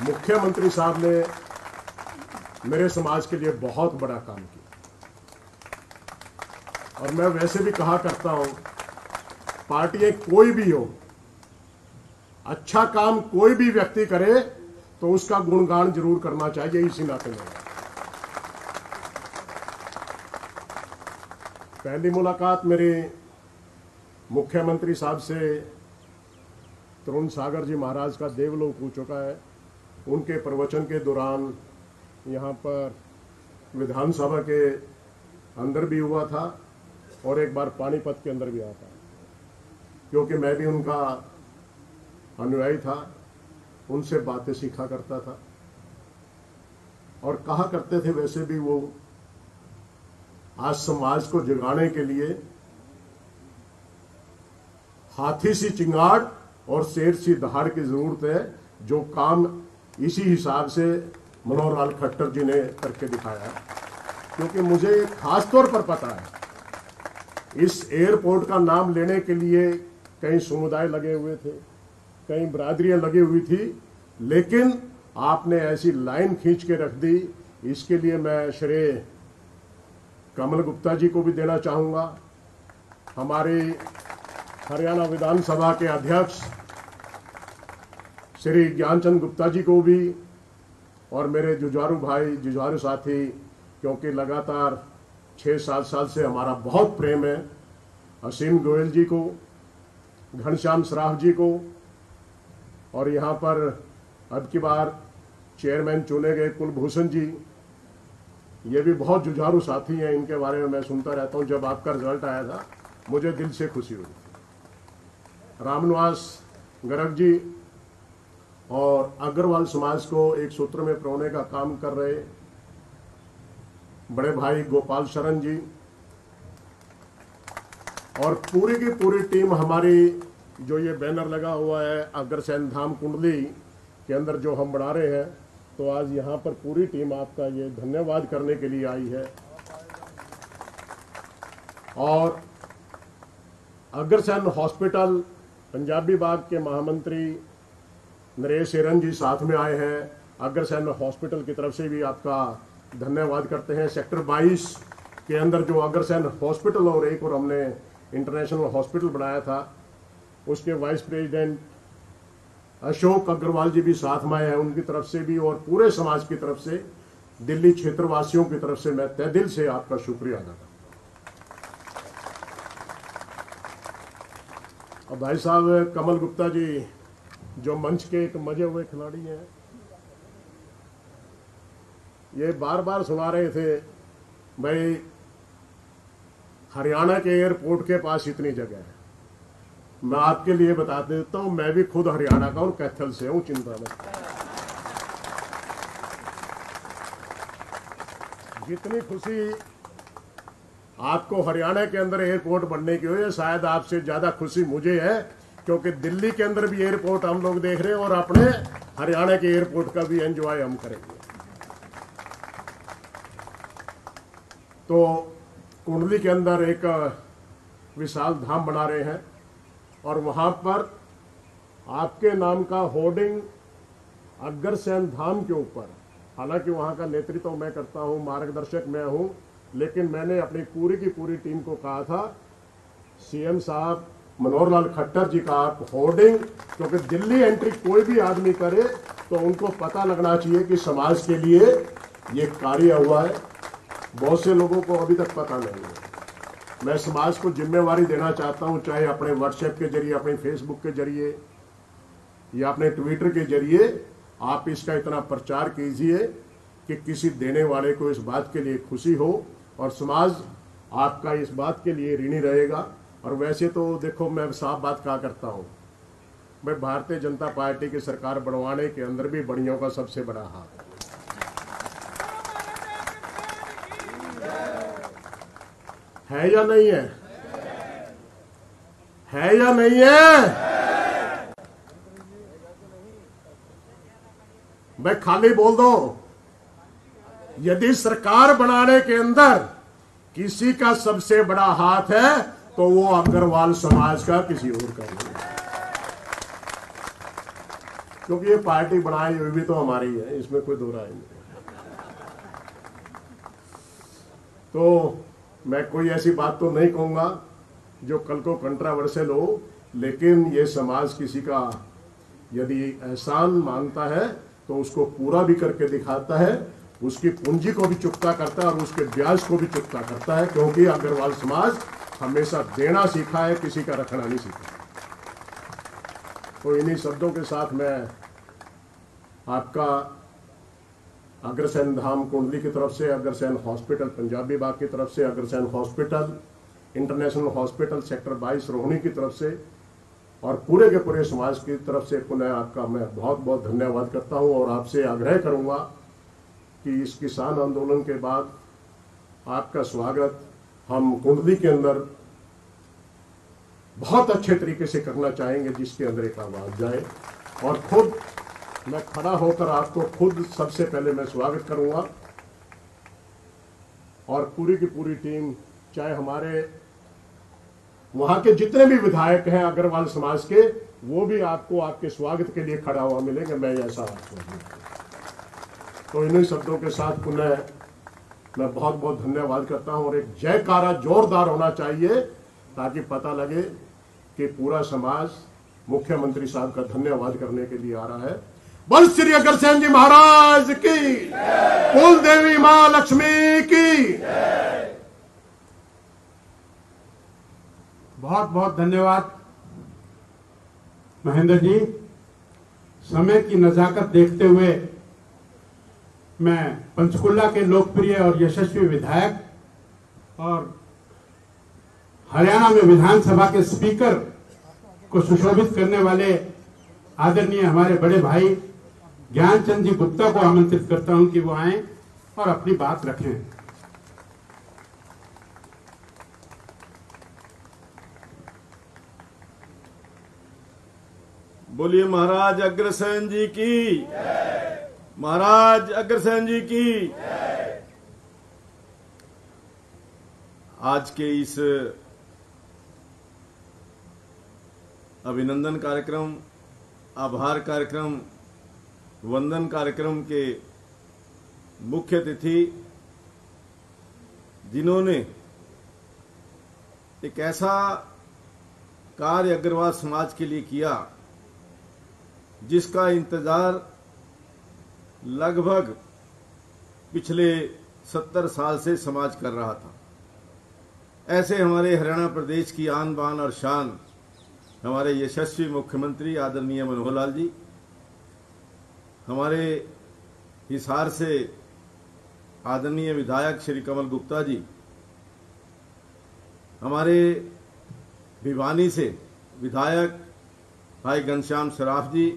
मुख्यमंत्री साहब ने मेरे समाज के लिए बहुत बड़ा काम किया। और मैं वैसे भी कहा करता हूं, पार्टी कोई भी हो, अच्छा काम कोई भी व्यक्ति करे तो उसका गुणगान जरूर करना चाहिए। इसी नाते में पहली मुलाकात मेरी मुख्यमंत्री साहब से तरुण सागर जी महाराज का देवलोक हो चुका है। उनके प्रवचन के दौरान यहाँ पर विधानसभा के अंदर भी हुआ था और एक बार पानीपत के अंदर भी आया था, क्योंकि मैं भी उनका अनुयायी था, उनसे बातें सीखा करता था और कहा करते थे। वैसे भी वो आज समाज को जगाने के लिए हाथी सी चिंगाड़ और शेर सी दहाड़ की जरूरत है, जो काम इसी हिसाब से मनोहर लाल खट्टर जी ने करके दिखाया है। क्योंकि मुझे खास तौर पर पता है, इस एयरपोर्ट का नाम लेने के लिए कई समुदाय लगे हुए थे, कई बरादरियां लगी हुई थी, लेकिन आपने ऐसी लाइन खींच के रख दी। इसके लिए मैं श्रेय कमल गुप्ता जी को भी देना चाहूंगा, हमारे हरियाणा विधानसभा के अध्यक्ष श्री ज्ञानचंद गुप्ता जी को भी, और मेरे जुझारू भाई, जुझारू साथी, क्योंकि लगातार 6-7 साल से हमारा बहुत प्रेम है, असीम गोयल जी को, घनश्याम सराफ जी को, और यहाँ पर अब की बार चेयरमैन चुने गए कुलभूषण जी, ये भी बहुत जुझारू साथी हैं। इनके बारे में मैं सुनता रहता हूँ। जब आपका रिजल्ट आया था मुझे दिल से खुशी हुई। रामनिवास गर्ग जी और अग्रवाल समाज को एक सूत्र में पिरोने का काम कर रहे बड़े भाई गोपाल शरण जी और पूरी की पूरी टीम हमारी, जो ये बैनर लगा हुआ है अग्रसेन धाम कुंडली के अंदर जो हम बना रहे हैं, तो आज यहाँ पर पूरी टीम आपका ये धन्यवाद करने के लिए आई है। और अग्रसेन हॉस्पिटल पंजाबी बाग के महामंत्री नरेश एरन जी साथ में आए हैं। अग्रसेन हॉस्पिटल की तरफ से भी आपका धन्यवाद करते हैं। सेक्टर 22 के अंदर जो अग्रसेन हॉस्पिटल और एक और हमने इंटरनेशनल हॉस्पिटल बनाया था, उसके वाइस प्रेसिडेंट अशोक अग्रवाल जी भी साथ में आए हैं। उनकी तरफ से भी और पूरे समाज की तरफ से, दिल्ली क्षेत्रवासियों की तरफ से मैं तहे दिल से आपका शुक्रिया अदा करता हूं। अब भाई साहब कमल गुप्ता जी जो मंच के एक मजे हुए खिलाड़ी हैं, ये बार बार सुना रहे थे भाई हरियाणा के एयरपोर्ट के पास इतनी जगह है। मैं आपके लिए बता देता हूं, मैं भी खुद हरियाणा का और कैथल से हूं, चिंता में। जितनी खुशी आपको हरियाणा के अंदर एयरपोर्ट बनने की हो, शायद आपसे ज्यादा खुशी मुझे है, क्योंकि दिल्ली के अंदर भी एयरपोर्ट हम लोग देख रहे हैं और अपने हरियाणा के एयरपोर्ट का भी एंजॉय हम करेंगे। तो कुंडली के अंदर एक विशाल धाम बना रहे हैं और वहां पर आपके नाम का होर्डिंग अग्रसेन धाम के ऊपर, हालांकि वहां का नेतृत्व मैं करता हूं, मार्गदर्शक मैं हूं, लेकिन मैंने अपनी पूरी की पूरी टीम को कहा था, सीएम साहब मनोहर लाल खट्टर जी का आप होर्डिंग, क्योंकि दिल्ली एंट्री कोई भी आदमी करे तो उनको पता लगना चाहिए कि समाज के लिए ये कार्य हुआ है। बहुत से लोगों को अभी तक पता नहीं है। मैं समाज को जिम्मेवारी देना चाहता हूं, चाहे अपने व्हाट्सएप के जरिए, अपने फेसबुक के जरिए या अपने ट्विटर के जरिए आप इसका इतना प्रचार कीजिए कि किसी देने वाले को इस बात के लिए खुशी हो और समाज आपका इस बात के लिए ऋणी रहेगा। और वैसे तो देखो, मैं साफ बात कहा करता हूं, मैं भारतीय जनता पार्टी की सरकार बनवाने के अंदर भी बड़ियों का सबसे बड़ा हाथ है या नहीं है? है या नहीं है? मैं खाली बोल दो, यदि सरकार बनाने के अंदर किसी का सबसे बड़ा हाथ है तो वो अग्रवाल समाज का, किसी और का नहीं, क्योंकि ये पार्टी बनाई हुई भी तो हमारी है, इसमें कोई दो राय नहीं। तो मैं कोई ऐसी बात तो नहीं कहूँगा जो कल को कंट्रावर्शियल हो, लेकिन ये समाज किसी का यदि एहसान मानता है तो उसको पूरा भी करके दिखाता है, उसकी पूंजी को भी चुकता करता है और उसके ब्याज को भी चुकता करता है, क्योंकि अग्रवाल समाज हमेशा देना सीखा है, किसी का रखना नहीं सीखा। तो इन्हीं शब्दों के साथ मैं आपका अग्रसेन धाम कुंडली की तरफ से, अग्रसेन हॉस्पिटल पंजाबी बाग की तरफ से, Agrasen hospital international hospital sector 22 Rohini की तरफ से और पूरे के पूरे समाज की तरफ से पुनः आपका मैं बहुत बहुत धन्यवाद करता हूं और आपसे आग्रह करूंगा कि इस किसान आंदोलन के बाद आपका स्वागत हम कुंडली के अंदर बहुत अच्छे तरीके से करना चाहेंगे, जिसके अंदर एक आवाज जाए और खुद मैं खड़ा होकर आपको खुद सबसे पहले मैं स्वागत करूंगा और पूरी की पूरी टीम, चाहे हमारे वहां के जितने भी विधायक हैं अग्रवाल समाज के, वो भी आपको आपके स्वागत के लिए खड़ा हुआ मिलेंगे। मैं ऐसा तो इन्हीं शब्दों के साथ पुनः मैं बहुत बहुत धन्यवाद करता हूं और एक जयकारा जोरदार होना चाहिए ताकि पता लगे कि पूरा समाज मुख्यमंत्री साहब का धन्यवाद करने के लिए आ रहा है। बोल श्री अग्रसेन जी महाराज की, कुल देवी मां लक्ष्मी की। बहुत बहुत धन्यवाद महेंद्र जी। समय की नजाकत देखते हुए मैं पंचकुला के लोकप्रिय और यशस्वी विधायक और हरियाणा में विधानसभा के स्पीकर को सुशोभित करने वाले आदरणीय हमारे बड़े भाई ज्ञानचंद जी गुप्ता को आमंत्रित करता हूं कि वो आए और अपनी बात रखें। बोलिए महाराज अग्रसेन जी की, महाराज अग्रसेन जी की। आज के इस अभिनंदन कार्यक्रम, आभार कार्यक्रम, वंदन कार्यक्रम के मुख्य अतिथि जिन्होंने एक ऐसा कार्य अग्रवाल समाज के लिए किया जिसका इंतजार लगभग पिछले 70 साल से समाज कर रहा था। ऐसे हमारे हरियाणा प्रदेश की आन बान और शान हमारे यशस्वी मुख्यमंत्री आदरणीय मनोहर लाल जी, हमारे हिसार से आदरणीय विधायक श्री कमल गुप्ता जी, हमारे भिवानी से विधायक भाई घनश्याम सराफ जी,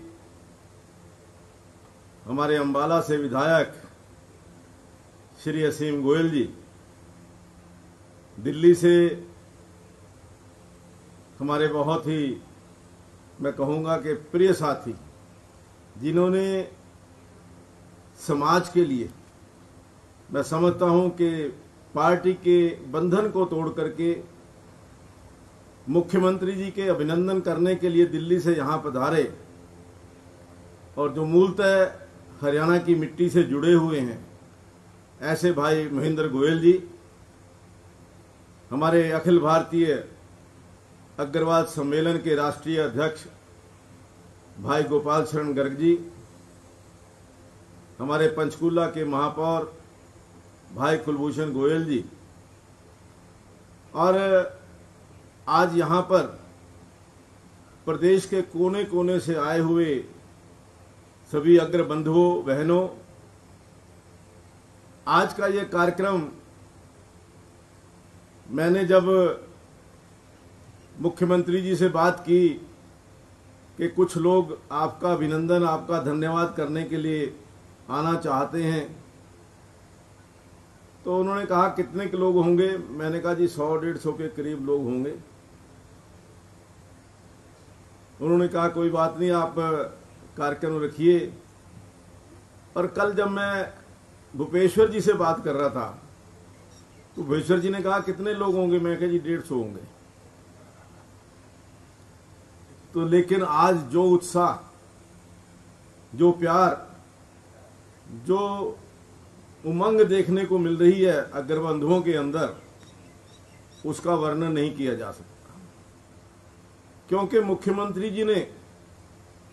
हमारे अंबाला से विधायक श्री असीम गोयल जी, दिल्ली से हमारे बहुत ही मैं कहूंगा कि प्रिय साथी जिन्होंने समाज के लिए, मैं समझता हूं कि पार्टी के बंधन को तोड़ करके मुख्यमंत्री जी के अभिनंदन करने के लिए दिल्ली से यहां पधारे और जो मूलतः हरियाणा की मिट्टी से जुड़े हुए हैं, ऐसे भाई महेंद्र गोयल जी, हमारे अखिल भारतीय अग्रवाल सम्मेलन के राष्ट्रीय अध्यक्ष भाई गोपाल शरण गर्ग जी, हमारे पंचकुला के महापौर भाई कुलभूषण गोयल जी, और आज यहां पर प्रदेश के कोने कोने से आए हुए सभी अग्र बंधुओं बहनों, आज का ये कार्यक्रम मैंने जब मुख्यमंत्री जी से बात की कि कुछ लोग आपका अभिनंदन, आपका धन्यवाद करने के लिए आना चाहते हैं, तो उन्होंने कहा कितने के लोग होंगे। मैंने कहा जी 100-150 के करीब लोग होंगे। उन्होंने कहा कोई बात नहीं, आप कार्यक्रम रखिए। और कल जब मैं भूपेश्वर जी से बात कर रहा था तो भूपेश्वर जी ने कहा कितने लोग होंगे, मैं कहा जी 150 होंगे। तो लेकिन आज जो उत्साह, जो प्यार, जो उमंग देखने को मिल रही है अग्रबंधुओं के अंदर, उसका वर्णन नहीं किया जा सकता, क्योंकि मुख्यमंत्री जी ने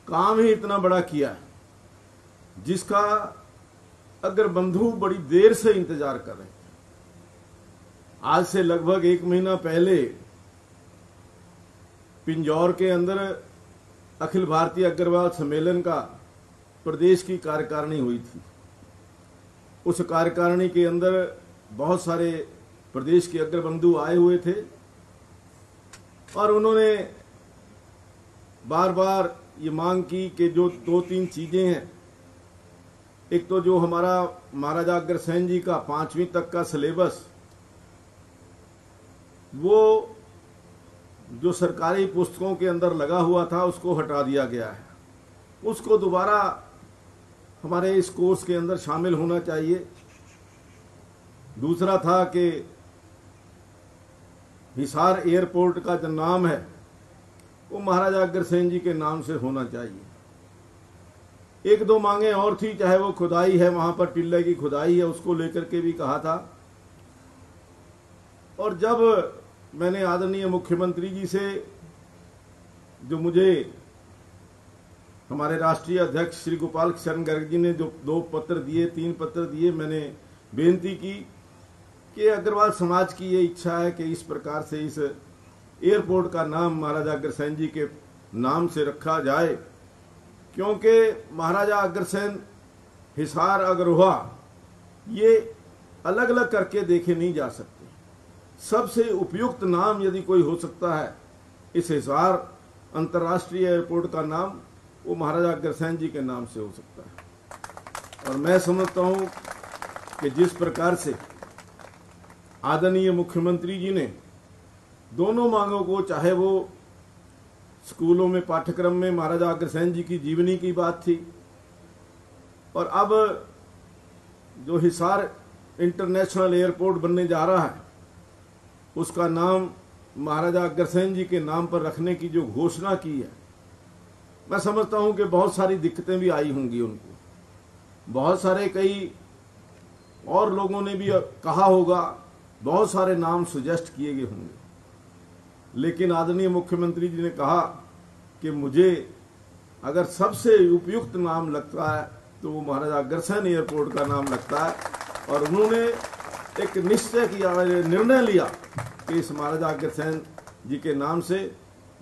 काम ही इतना बड़ा किया है जिसका अगर बंधु बड़ी देर से इंतजार कर रहे थे। आज से लगभग 1 महीना पहले पिंजौर के अंदर अखिल भारतीय अग्रवाल सम्मेलन का प्रदेश की कार्यकारिणी हुई थी। उस कार्यकारिणी के अंदर बहुत सारे प्रदेश के अग्रबंधु आए हुए थे और उन्होंने बार बार ये मांग की कि जो 2-3 चीजें हैं, एक तो जो हमारा महाराजा अग्रसेन जी का 5वीं तक का सिलेबस, वो जो सरकारी पुस्तकों के अंदर लगा हुआ था उसको हटा दिया गया है, उसको दोबारा हमारे इस कोर्स के अंदर शामिल होना चाहिए। दूसरा था कि हिसार एयरपोर्ट का जो नाम है वो महाराजा अग्रसेन जी के नाम से होना चाहिए। 1-2 मांगे और थी, चाहे वो खुदाई है, वहां पर टिल्ले की खुदाई है, उसको लेकर के भी कहा था। और जब मैंने आदरणीय मुख्यमंत्री जी से, जो मुझे हमारे राष्ट्रीय अध्यक्ष श्री गोपाल शरण गर्ग जी ने जो 2 पत्र दिए, 3 पत्र दिए, मैंने बेनती की कि अग्रवाल समाज की ये इच्छा है कि इस प्रकार से इस एयरपोर्ट का नाम महाराजा अग्रसेन जी के नाम से रखा जाए, क्योंकि महाराजा अग्रसेन, हिसार, अग्रवाह ये अलग अलग करके देखे नहीं जा सकते। सबसे उपयुक्त नाम यदि कोई हो सकता है इस हिसार अंतर्राष्ट्रीय एयरपोर्ट का नाम, वो महाराजा अग्रसेन जी के नाम से हो सकता है। और मैं समझता हूं कि जिस प्रकार से आदरणीय मुख्यमंत्री जी ने दोनों मांगों को, चाहे वो स्कूलों में पाठ्यक्रम में महाराजा अग्रसेन जी की जीवनी की बात थी, और अब जो हिसार इंटरनेशनल एयरपोर्ट बनने जा रहा है उसका नाम महाराजा अग्रसेन जी के नाम पर रखने की जो घोषणा की है, मैं समझता हूं कि बहुत सारी दिक्कतें भी आई होंगी उनको, बहुत सारे कई और लोगों ने भी कहा होगा, बहुत सारे नाम सजेस्ट किए गए होंगे, लेकिन आदरणीय मुख्यमंत्री जी ने कहा कि मुझे अगर सबसे उपयुक्त नाम लगता है तो वो महाराजा अग्रसेन एयरपोर्ट का नाम लगता है। और उन्होंने एक निश्चय किया, निर्णय लिया कि इस महाराजा अग्रसेन जी के नाम से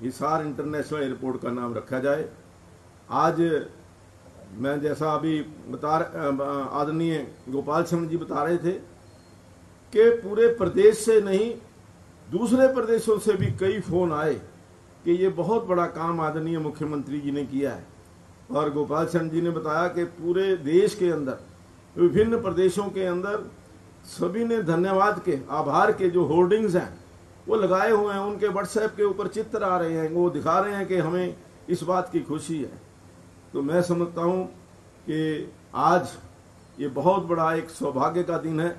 हिसार इंटरनेशनल एयरपोर्ट का नाम रखा जाए। आज मैं जैसा अभी आदरणीय गोपाल शरण जी बता रहे थे कि पूरे प्रदेश से नहीं, दूसरे प्रदेशों से भी कई फोन आए कि ये बहुत बड़ा काम आदरणीय मुख्यमंत्री जी ने किया है। और गोपाल शरण जी ने बताया कि पूरे देश के अंदर, विभिन्न प्रदेशों के अंदर सभी ने धन्यवाद के, आभार के जो होर्डिंग्स हैं वो लगाए हुए हैं, उनके व्हाट्सएप के ऊपर चित्र आ रहे हैं, वो दिखा रहे हैं कि हमें इस बात की खुशी है। तो मैं समझता हूं कि आज ये बहुत बड़ा एक सौभाग्य का दिन है,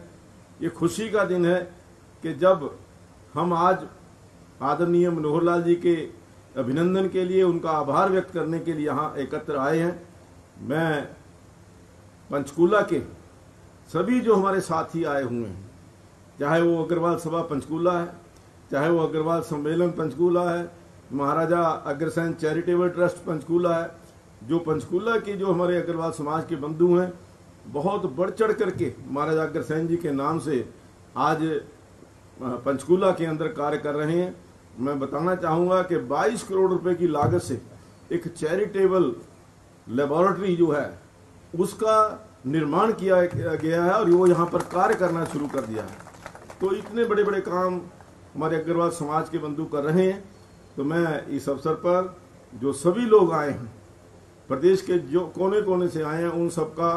ये खुशी का दिन है कि जब हम आज आदरणीय मनोहर लाल जी के अभिनंदन के लिए, उनका आभार व्यक्त करने के लिए यहाँ एकत्र आए हैं। मैं पंचकूला के सभी जो हमारे साथी आए हुए हैं, चाहे वो अग्रवाल सभा पंचकूला है, चाहे वो अग्रवाल सम्मेलन पंचकूला है, महाराजा अग्रसेन चैरिटेबल ट्रस्ट पंचकूला है, जो पंचकूला की जो हमारे अग्रवाल समाज के बंधु हैं, बहुत बढ़ चढ़ करके महाराजा अग्रसेन जी के नाम से आज पंचकूला के अंदर कार्य कर रहे हैं। मैं बताना चाहूँगा कि 22 करोड़ रुपए की लागत से एक चैरिटेबल लेबोरेटरी जो है उसका निर्माण किया गया है और वो यहाँ पर कार्य करना शुरू कर दिया है। तो इतने बड़े बड़े काम हमारे अग्रवाल समाज के बंधु कर रहे हैं। तो मैं इस अवसर पर जो सभी लोग आए हैं, प्रदेश के जो कोने कोने से आए हैं, उन सबका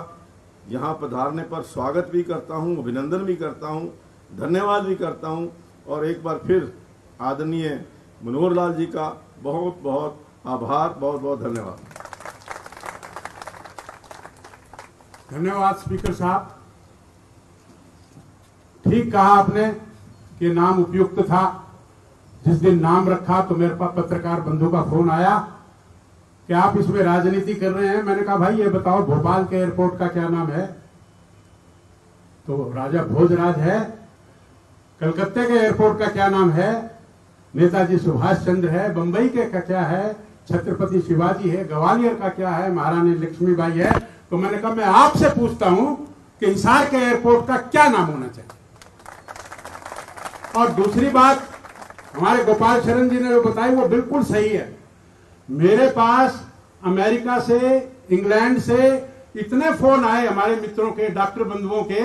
यहाँ पधारने पर स्वागत भी करता हूँ, अभिनंदन भी करता हूँ, धन्यवाद भी करता हूँ। और एक बार फिर आदरणीय मनोहर लाल जी का बहुत बहुत आभार, बहुत बहुत धन्यवाद। धन्यवाद स्पीकर साहब। ठीक कहा आपने कि नाम उपयुक्त था। जिस दिन नाम रखा तो मेरे पास पत्रकार बंधु का फोन आया कि आप इसमें राजनीति कर रहे हैं। मैंने कहा भाई ये बताओ भोपाल के एयरपोर्ट का क्या नाम है? तो राजा भोजराज है कलकत्ते के एयरपोर्ट का क्या नाम है, नेताजी सुभाष चंद्र है, बंबई के का क्या है, छत्रपति शिवाजी है, ग्वालियर का क्या है, महारानी लक्ष्मीबाई है। तो मैंने कहा मैं आपसे पूछता हूं कि हिसार के एयरपोर्ट का क्या नाम होना चाहिए। और दूसरी बात हमारे गोपाल शरण जी ने जो बताई वो बिल्कुल सही है। मेरे पास अमेरिका से, इंग्लैंड से इतने फोन आए हमारे मित्रों के, डॉक्टर बंधुओं के,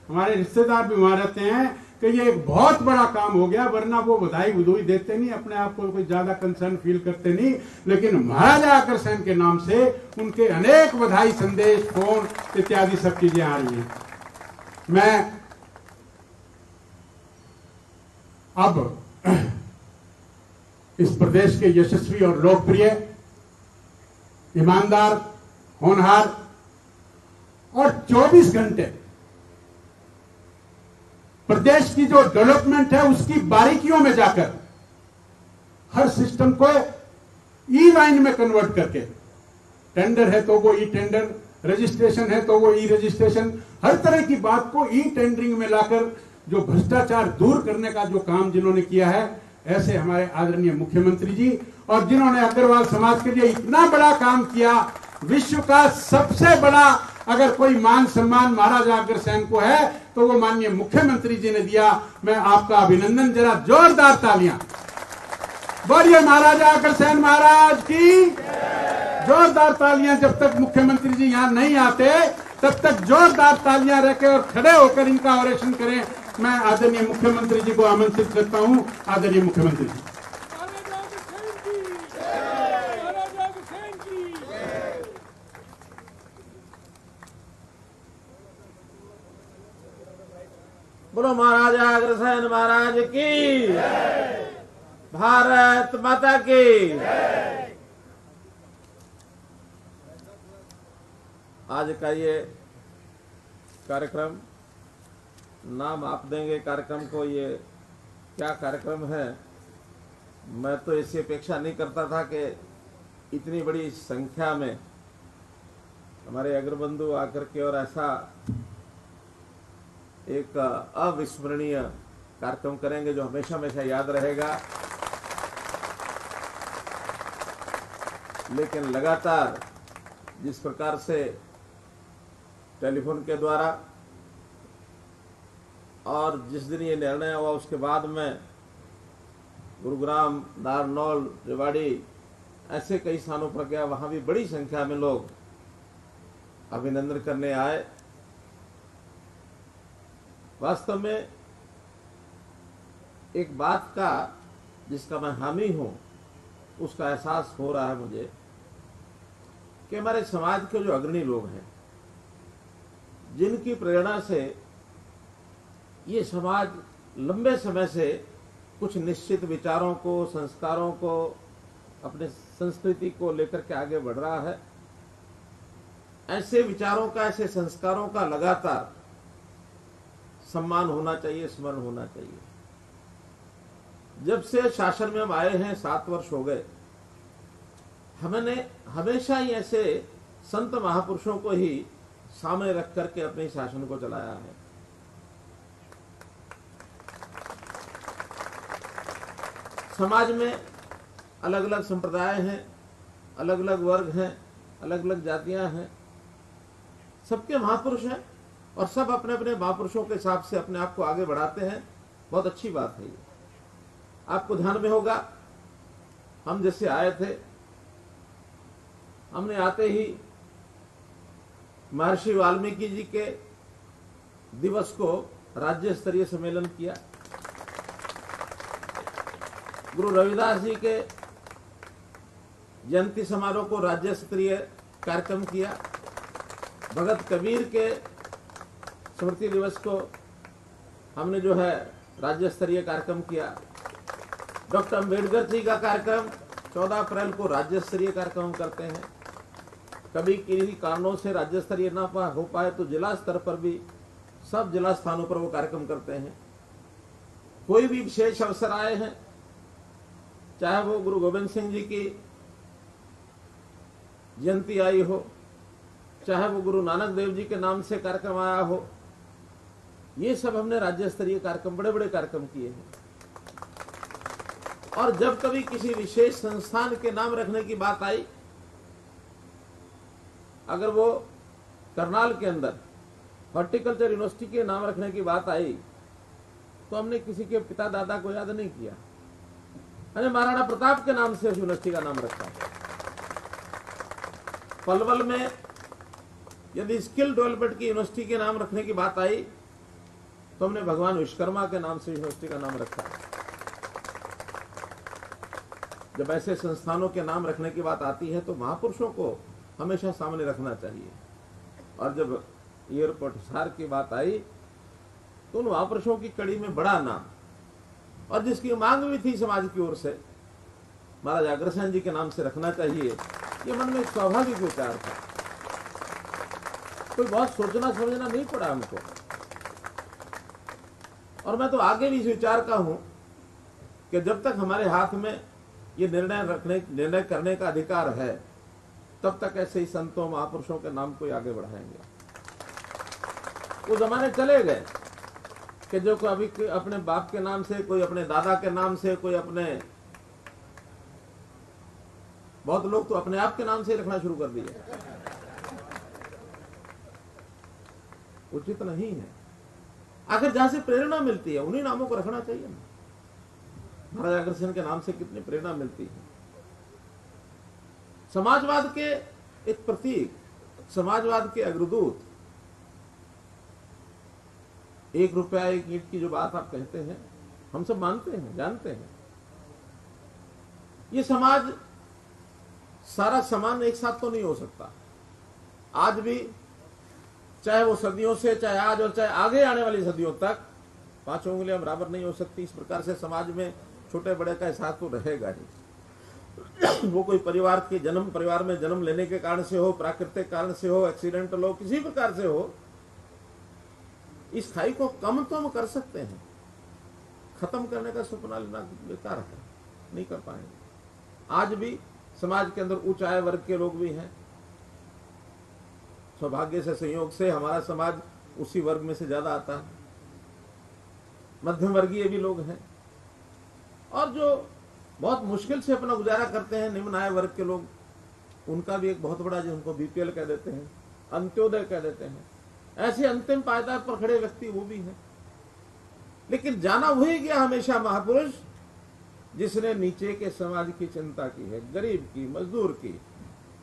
हमारे रिश्तेदार भी वहां रहते हैं कि ये एक बहुत बड़ा काम हो गया, वरना वो बधाई बुधुई देते नहीं, अपने आप को कोई ज्यादा कंसर्न फील करते नहीं, लेकिन महाराजा अग्रसेन के नाम से उनके अनेक बधाई संदेश, फोन इत्यादि सब चीजें आ रही हैं। मैं अब इस प्रदेश के यशस्वी और लोकप्रिय, ईमानदार, होनहार और 24 घंटे प्रदेश की जो डेवलपमेंट है उसकी बारीकियों में जाकर हर सिस्टम को ई लाइन में कन्वर्ट करके, टेंडर है तो वो ई टेंडर, रजिस्ट्रेशन है तो वो ई रजिस्ट्रेशन, हर तरह की बात को ई टेंडरिंग में लाकर जो भ्रष्टाचार दूर करने का जो काम जिन्होंने किया है, ऐसे हमारे आदरणीय मुख्यमंत्री जी, और जिन्होंने अग्रवाल समाज के लिए इतना बड़ा काम किया, विश्व का सबसे बड़ा अगर कोई मान सम्मान महाराजा अग्रसेन को है तो वो माननीय मुख्यमंत्री जी ने दिया। मैं आपका अभिनंदन, जरा जोरदार तालियां। बोलिए महाराजा अग्रसेन महाराज की जोरदार तालियां। जब तक मुख्यमंत्री जी यहां नहीं आते तब तक जोरदार तालियां रखें और खड़े होकर इनका ऑरेशन करें। मैं आदरणीय मुख्यमंत्री जी को आमंत्रित करता हूं। आदरणीय मुख्यमंत्री जी। बोलो महाराजा अग्रसेन महाराज की, भारत माता की। आज का ये कार्यक्रम, नाम आप देंगे कार्यक्रम को, ये क्या कार्यक्रम है, मैं तो इससे अपेक्षा नहीं करता था कि इतनी बड़ी संख्या में हमारे अग्रबंधु आकर के और ऐसा एक अविस्मरणीय कार्यक्रम करेंगे जो हमेशा हमेशा याद रहेगा। लेकिन लगातार जिस प्रकार से टेलीफोन के द्वारा और जिस दिन ये निर्णय हुआ उसके बाद में गुरुग्राम, नारनौल, रेवाड़ी, ऐसे कई स्थानों पर गया, वहां भी बड़ी संख्या में लोग अभिनंदन करने आए। वास्तव में एक बात का जिसका मैं हामी हूं, उसका एहसास हो रहा है मुझे कि हमारे समाज के जो अग्रणी लोग हैं, जिनकी प्रेरणा से ये समाज लंबे समय से कुछ निश्चित विचारों को, संस्कारों को, अपने संस्कृति को लेकर के आगे बढ़ रहा है, ऐसे विचारों का, ऐसे संस्कारों का लगातार सम्मान होना चाहिए, स्मरण होना चाहिए। जब से शासन में हम आए हैं 7 वर्ष हो गए, हमने हमेशा ही ऐसे संत महापुरुषों को ही सामने रख करके अपने शासन को चलाया है। समाज में अलग अलग संप्रदाय हैं, अलग अलग वर्ग हैं, अलग अलग जातियां हैं, सबके महापुरुष हैं और सब अपने अपने महापुरुषों के हिसाब से अपने आप को आगे बढ़ाते हैं। बहुत अच्छी बात है ये। आपको ध्यान में होगा, हम जैसे आए थे, हमने आते ही महर्षि वाल्मीकि जी के दिवस को राज्य स्तरीय सम्मेलन किया, गुरु रविदास जी के जयंती समारोह को राज्य स्तरीय कार्यक्रम किया, भगत कबीर के स्मृति दिवस को हमने जो है राज्य स्तरीय कार्यक्रम किया, डॉक्टर अम्बेडकर जी का कार्यक्रम 14 अप्रैल को राज्य स्तरीय कार्यक्रम करते हैं। कभी किसी कारणों से राज्य स्तरीय ना हो पाए तो जिला स्तर पर भी सब जिला स्थानों पर वो कार्यक्रम करते हैं। कोई भी विशेष अवसर आए हैं, चाहे वो गुरु गोविंद सिंह जी की जयंती आई हो, चाहे वो गुरु नानक देव जी के नाम से कार्यक्रम आया हो, ये सब हमने राज्य स्तरीय कार्यक्रम, बड़े बड़े कार्यक्रम किए हैं। और जब कभी किसी विशेष संस्थान के नाम रखने की बात आई, अगर वो करनाल के अंदर हॉर्टिकल्चर यूनिवर्सिटी के नाम रखने की बात आई, तो हमने किसी के पिता दादा को याद नहीं किया, हमने महाराणा प्रताप के नाम से उस यूनिवर्सिटी का नाम रखा। पलवल में यदि स्किल डेवलपमेंट की यूनिवर्सिटी के नाम रखने की बात आई, तो हमने भगवान विश्वकर्मा के नाम से यूनिवर्सिटी का नाम रखा। जब ऐसे संस्थानों के नाम रखने की बात आती है तो महापुरुषों को हमेशा सामने रखना चाहिए। और जब एयरपोर्ट हिसार की बात आई तो उन महापुरुषों की कड़ी में बड़ा नाम, और जिसकी मांग भी थी समाज की ओर से, महाराज अग्रसेन जी के नाम से रखना चाहिए, ये मन में एक स्वाभाविक विचार था। कोई बहुत सोचना समझना नहीं पड़ा हमको। और मैं तो आगे भी इस विचार का हूं कि जब तक हमारे हाथ में ये निर्णय करने का अधिकार है, तब तक ऐसे ही संतों महापुरुषों के नाम को आगे बढ़ाएंगे। वो जमाने चले गए कि जो अभी अपने बाप के नाम से, कोई अपने दादा के नाम से, कोई अपने, बहुत लोग तो अपने आप के नाम से रखना शुरू कर दिए। उचित नहीं है। आखिर जहां से प्रेरणा मिलती है उन्हीं नामों को रखना चाहिए ना। महाराज अग्रसेन के नाम से कितनी प्रेरणा मिलती है। समाजवाद के एक प्रतीक, समाजवाद के अग्रदूत, 1 रुपया 1 ईंट की जो बात आप कहते हैं, हम सब मानते हैं, जानते हैं। ये समाज सारा समान एक साथ तो नहीं हो सकता। आज भी, चाहे वो सदियों से, चाहे आज और चाहे आगे आने वाली सदियों तक, 5 उंगलियां बराबर नहीं हो सकती। इस प्रकार से समाज में छोटे बड़े का एहसास तो रहेगा ही। वो कोई परिवार में जन्म लेने के कारण से हो, प्राकृतिक कारण से हो, एक्सीडेंटल हो, किसी प्रकार से हो, इस खाई को कम तो हम कर सकते हैं। खत्म करने का सपना लेना बेकार है, नहीं कर पाएंगे। आज भी समाज के अंदर उच्च आय वर्ग के लोग भी हैं। सौभाग्य से, संयोग से हमारा समाज उसी वर्ग में से ज्यादा आता है। मध्यम वर्गीय भी लोग हैं, और जो बहुत मुश्किल से अपना गुजारा करते हैं, निम्न आय वर्ग के लोग, उनका भी एक बहुत बड़ा, जिनको बीपीएल कह देते हैं, अंत्योदय कह देते हैं, ऐसे अंतिम पायदान पर खड़े व्यक्ति वो भी हैं। लेकिन जाना वही गया हमेशा महापुरुष जिसने नीचे के समाज की चिंता की है, गरीब की, मजदूर की,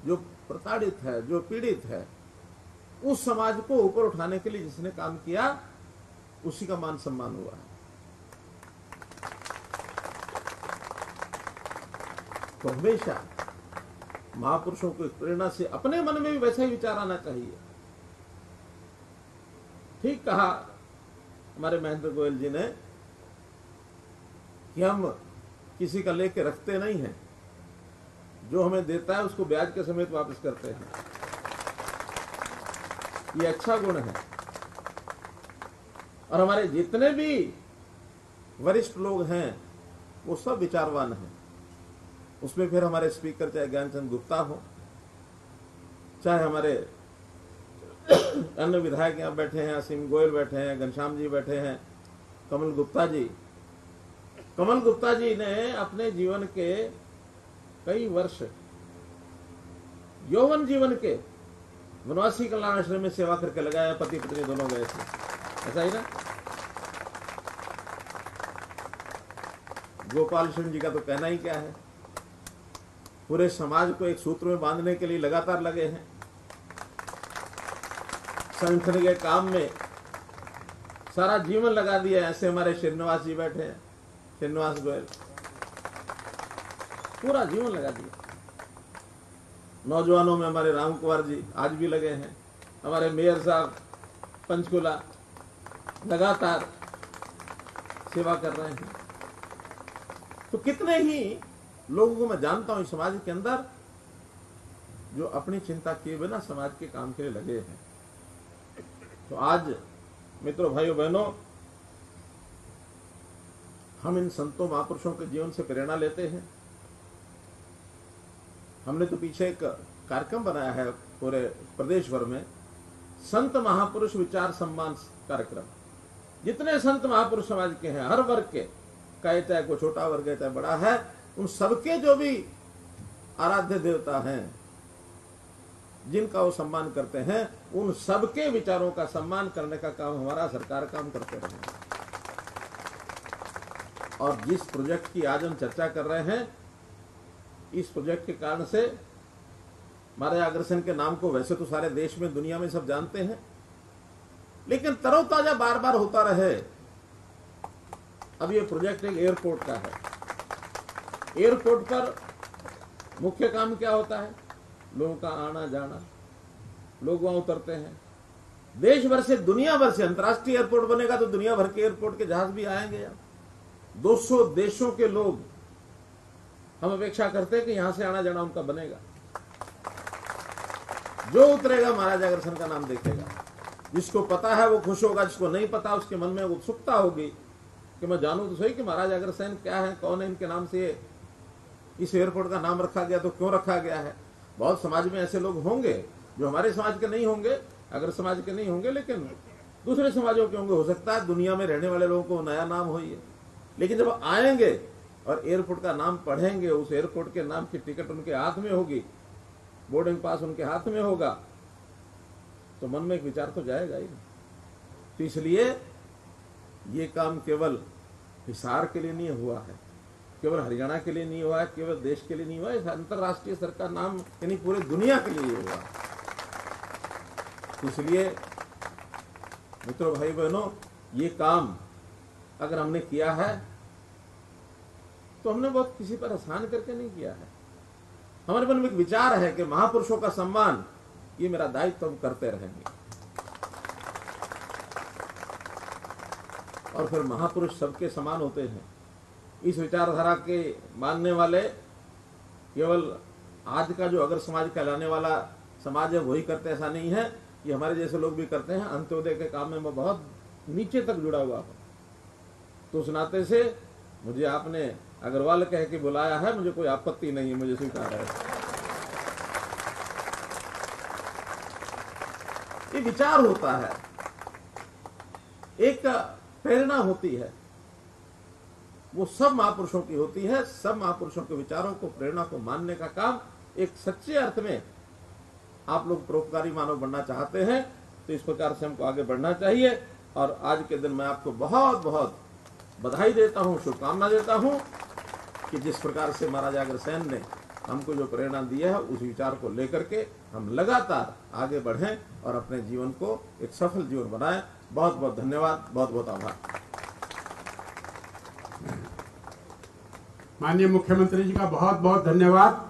जो प्रताड़ित है, जो पीड़ित है, उस समाज को ऊपर उठाने के लिए जिसने काम किया, उसी का मान सम्मान हुआ है। तो हमेशा महापुरुषों की प्रेरणा से अपने मन में भी वैसा ही विचार आना चाहिए। ठीक कहा हमारे महेंद्र गोयल जी ने कि हम किसी का लेके रखते नहीं हैं, जो हमें देता है उसको ब्याज के समेत वापस करते हैं। ये अच्छा गुण है। और हमारे जितने भी वरिष्ठ लोग हैं वो सब विचारवान हैं। उसमें फिर हमारे स्पीकर चाहे ज्ञानचंद गुप्ता हो, चाहे हमारे अन्य विधायक यहाँ बैठे हैं, असीम गोयल बैठे हैं, घनश्याम जी बैठे हैं, कमल गुप्ता जी। कमल गुप्ता जी ने अपने जीवन के कई वर्ष, यौवन जीवन के, वनवासी कल्याण आश्रम में सेवा करके लगाया। पति पत्नी दोनों गए थे, ऐसा ही ना। गोपाल सिंह जी का तो कहना ही क्या है, पूरे समाज को एक सूत्र में बांधने के लिए लगातार लगे हैं। संगठन के काम में सारा जीवन लगा दिया। ऐसे हमारे श्रीनिवास जी बैठे हैं, श्रीनिवास गोयल, पूरा जीवन लगा दिया। नौजवानों में हमारे राम कुमार जी आज भी लगे हैं, हमारे मेयर साहब पंचकुला लगातार सेवा कर रहे हैं। तो कितने ही लोगों को मैं जानता हूं इस समाज के अंदर जो अपनी चिंता किए बिना समाज के काम के लिए लगे हैं। तो आज मित्रों, भाइयों, बहनों, हम इन संतों महापुरुषों के जीवन से प्रेरणा लेते हैं। हमने तो पीछे एक कार्यक्रम बनाया है पूरे प्रदेश भर में, संत महापुरुष विचार सम्मान कार्यक्रम। जितने संत महापुरुष समाज के हैं, हर वर्ग के, चाहे कोई छोटा वर्ग है चाहे बड़ा है, उन सबके जो भी आराध्य देवता हैं, जिनका वो सम्मान करते हैं, उन सबके विचारों का सम्मान करने का काम हमारा सरकार काम करते रहेंगे। और जिस प्रोजेक्ट की आज हम चर्चा कर रहे हैं, इस प्रोजेक्ट के कारण से महाराजा अग्रसेन के नाम को वैसे तो सारे देश में, दुनिया में सब जानते हैं, लेकिन तरोताजा बार बार होता रहे। अब ये प्रोजेक्ट एक एयरपोर्ट का है। एयरपोर्ट पर मुख्य काम क्या होता है? लोगों का आना जाना, लोग वहां उतरते हैं। देश भर से, दुनिया भर से, अंतर्राष्ट्रीय एयरपोर्ट बनेगा तो दुनिया भर के एयरपोर्ट के जहाज भी आएंगे यहाँ। 200 देशों के लोग हम अपेक्षा करते हैं कि यहां से आना जाना उनका बनेगा। जो उतरेगा महाराजा अग्रसेन का नाम देखेगा। जिसको पता है वो खुश होगा, जिसको नहीं पता उसके मन में उत्सुकता होगी कि मैं जानूं तो सही कि महाराजा अग्रसेन क्या है, कौन है, इनके नाम से इस एयरपोर्ट का नाम रखा गया, तो क्यों रखा गया है। बहुत समाज में ऐसे लोग होंगे जो हमारे समाज के नहीं होंगे, अगर समाज के नहीं होंगे, लेकिन दूसरे समाजों के होंगे। हो सकता है दुनिया में रहने वाले लोगों को नया नाम हो ये, लेकिन जब आएंगे और एयरपोर्ट का नाम पढ़ेंगे, उस एयरपोर्ट के नाम की टिकट उनके हाथ में होगी, बोर्डिंग पास उनके हाथ में होगा, तो मन में एक विचार तो जाएगा ही। तो इसलिए ये काम केवल हिसार के लिए नहीं हुआ है, केवल हरियाणा के लिए नहीं हुआ है, केवल देश के लिए नहीं हुआ है, अंतर्राष्ट्रीय स्तर का नाम यानी पूरे दुनिया के लिए हुआ। इसलिए मित्रों, भाई बहनों, ये काम अगर हमने किया है तो हमने बहुत किसी पर आसान करके नहीं किया है। हमारे मन में एक विचार है कि महापुरुषों का सम्मान, ये मेरा दायित्व हम करते रहेंगे। और फिर महापुरुष सबके समान होते हैं। इस विचारधारा के मानने वाले केवल आज का जो अगर समाज कहलाने वाला समाज है वही करते, ऐसा नहीं है। ये हमारे जैसे लोग भी करते हैं। अंत्योदय के काम में मैं बहुत नीचे तक जुड़ा हुआ हूं, तो उस नाते से मुझे आपने अग्रवाल कह के बुलाया है, मुझे कोई आपत्ति नहीं है, मुझे स्वीकार है। ये विचार होता है, एक प्रेरणा होती है, वो सब महापुरुषों की होती है। सब महापुरुषों के विचारों को, प्रेरणा को मानने का काम, एक सच्चे अर्थ में आप लोग परोपकारी मानव बनना चाहते हैं तो इस प्रकार से हमको आगे बढ़ना चाहिए। और आज के दिन मैं आपको बहुत बहुत बधाई देता हूं, शुभकामना देता हूं कि जिस प्रकार से महाराजा अग्रसेन ने हमको जो प्रेरणा दी है, उस विचार को लेकर के हम लगातार आगे बढ़ें और अपने जीवन को एक सफल जीवन बनाएं। बहुत बहुत धन्यवाद, बहुत बहुत आभार। माननीय मुख्यमंत्री जी का बहुत बहुत धन्यवाद।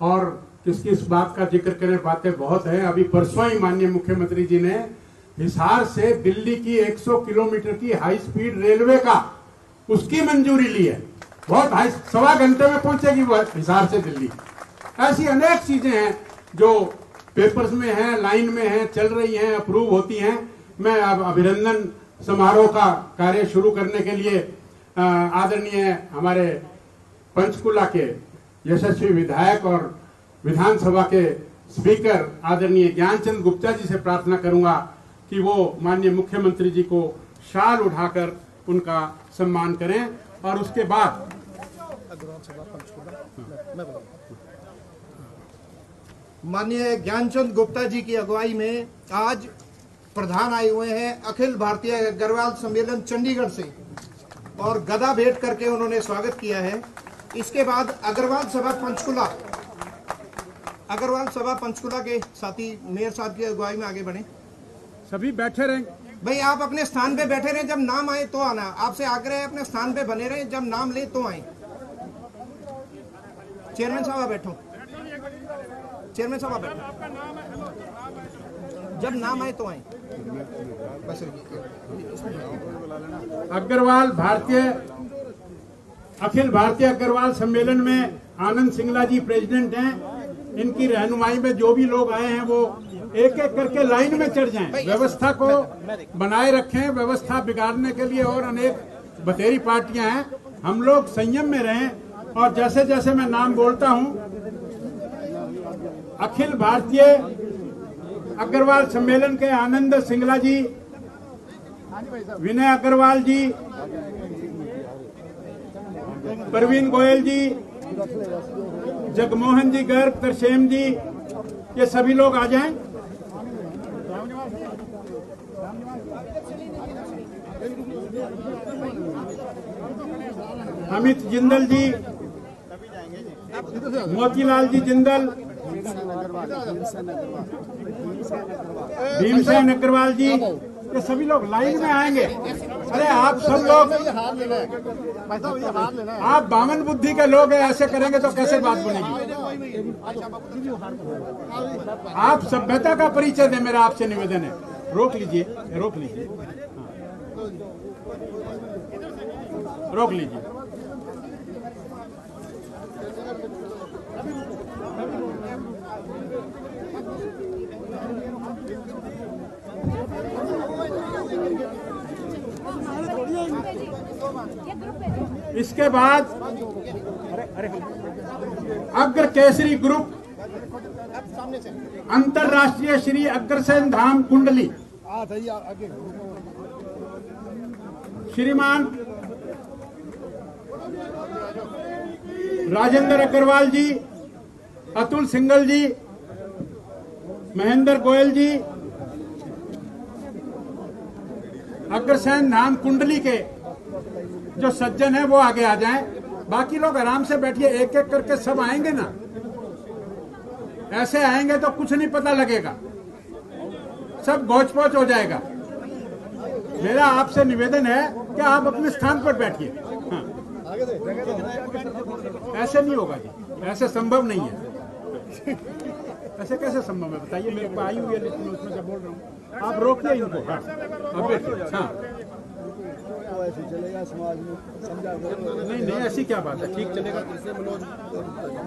और किस किस बात का जिक्र करें, बातें बहुत है। अभी परसों ही माननीय मुख्यमंत्री जी ने हिसार से दिल्ली की 100 किलोमीटर की हाई स्पीड रेलवे का, उसकी मंजूरी ली है। बहुत हाई, 1.25 घंटे में पहुंचेगी वो हिसार से दिल्ली। ऐसी अनेक चीजें हैं जो पेपर्स में हैं, लाइन में हैं, चल रही हैं, अप्रूव होती हैं। मैं अब अभिनंदन समारोह का कार्य शुरू करने के लिए आदरणीय हमारे पंचकुला के यशस्वी विधायक और विधानसभा के स्पीकर आदरणीय ज्ञानचंद गुप्ता जी से प्रार्थना करूंगा कि वो माननीय मुख्यमंत्री जी को शाल उठाकर उनका सम्मान करें। और उसके बाद माननीय ज्ञानचंद गुप्ता जी की अगुवाई में आज प्रधान आए हुए हैं अखिल भारतीय अग्रवाल सम्मेलन चंडीगढ़ से, और गदा भेंट करके उन्होंने स्वागत किया है। इसके बाद अग्रवाल सभा पंचकुला के साथी मेयर साहब की अगुवाई में आगे बढ़े। सभी बैठे रहेंगे। भाई आप अपने स्थान पे बैठे रहें, जब नाम आए तो आना। आपसे आग्रह है अपने स्थान पे बने रहें, जब नाम ले तो आए। चेयरमैन साहब बैठो, चेयरमैन साहब बैठो, जब नाम आए तो आए। अग्रवाल अखिल भारतीय अग्रवाल सम्मेलन में आनंद सिंगला जी प्रेसिडेंट हैं। इनकी रहनुमाई में जो भी लोग आए हैं वो एक एक करके लाइन में चढ़ जाएं, व्यवस्था को बनाए रखें। व्यवस्था बिगाड़ने के लिए और अनेक बतेरी पार्टियां हैं। हम लोग संयम में रहें। और जैसे जैसे मैं नाम बोलता हूं, अखिल भारतीय अग्रवाल सम्मेलन के आनंद सिंगला जी विनय अग्रवाल जी, प्रवीण गोयल जी, जगमोहन जी गर्ग, तरसेम जी, ये सभी लोग आ जाएं। अमित जिंदल जी, मोतीलाल जी जिंदल, भीमसेन अग्रवाल जी, ये सभी लोग लाइन में आएंगे। अरे आप सब लोग, आप बामन बुद्धि के लोग हैं, ऐसे करेंगे तो कैसे बात बनेगी? आप सभ्यता का परिचय दें, मेरा आपसे निवेदन है। रोक लीजिए, रोक लीजिए, रोक लीजिए। इसके बाद अग्र केसरी ग्रुप अंतरराष्ट्रीय श्री अग्रसेन धाम कुंडली, श्रीमान राजेंद्र अग्रवाल जी, अतुल सिंगल जी, महेंद्र गोयल जी, अग्रसेन धाम कुंडली के जो सज्जन है वो आगे आ जाएं। बाकी लोग आराम से बैठिए, एक एक करके सब आएंगे ना। ऐसे आएंगे तो कुछ नहीं पता लगेगा, सब गौच पौच हो जाएगा। मेरा आपसे निवेदन है कि आप अपने स्थान पर बैठिए। हाँ। ऐसे नहीं होगा जी, ऐसे संभव नहीं है। ऐसे कैसे संभव है बताइए? मेरे को आई हुई है लेकिन उसमें क्या बोल रहा हूँ। आप रोकिए इनको। हाँ, अब बैठिए। हाँ, ऐसे चलेगा समाज में, समझा? नहीं नहीं, ऐसी क्या बात है, ठीक चलेगा।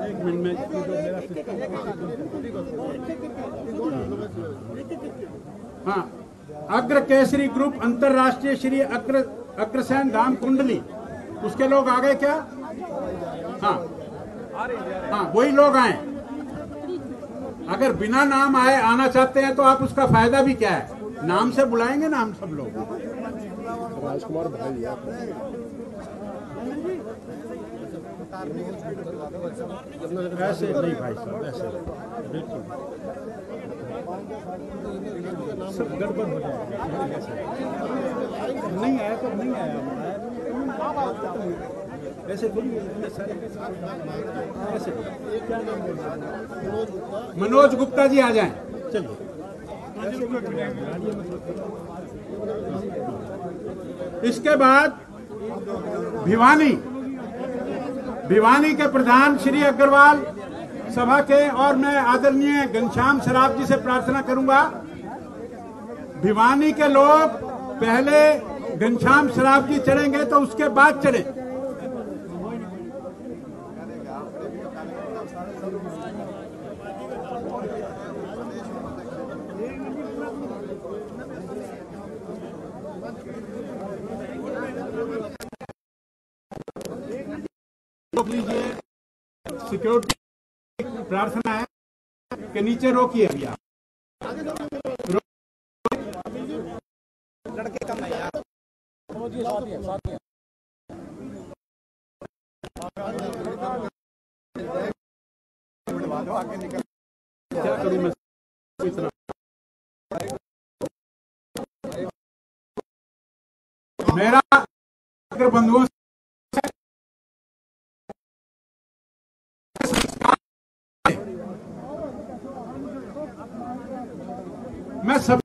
एक मिनट में हाँ, अग्र केसरी ग्रुप अंतरराष्ट्रीय श्री अग्रसेन धाम कुंडली, उसके लोग आ गए क्या? हाँ हाँ, वही लोग आए। अगर बिना नाम आए आना चाहते हैं तो आप उसका फायदा भी क्या है, नाम से बुलाएंगे ना हम सब लोग। राजकुमार भाई ऐसे नहीं भाई साहब, ऐसे बिल्कुल सब गड़बड़ हो जाएगा। नहीं आया तो नहीं आया, ऐसे ऐसे। मनोज गुप्ता जी आ जाएं। चलिए। इसके बाद भिवानी के प्रधान श्री अग्रवाल सभा के, और मैं आदरणीय घनश्याम सराफ जी से प्रार्थना करूंगा, भिवानी के लोग पहले घनश्याम सराफ जी चढ़ेंगे तो उसके बाद चढ़े। रोक लीजिए, सिक्योरिटी प्रार्थना है कि नीचे रोकिए भैया। लड़के कम है यार। क्या करूं मैं इतना? मेरा अगर बंधुओं मैं सब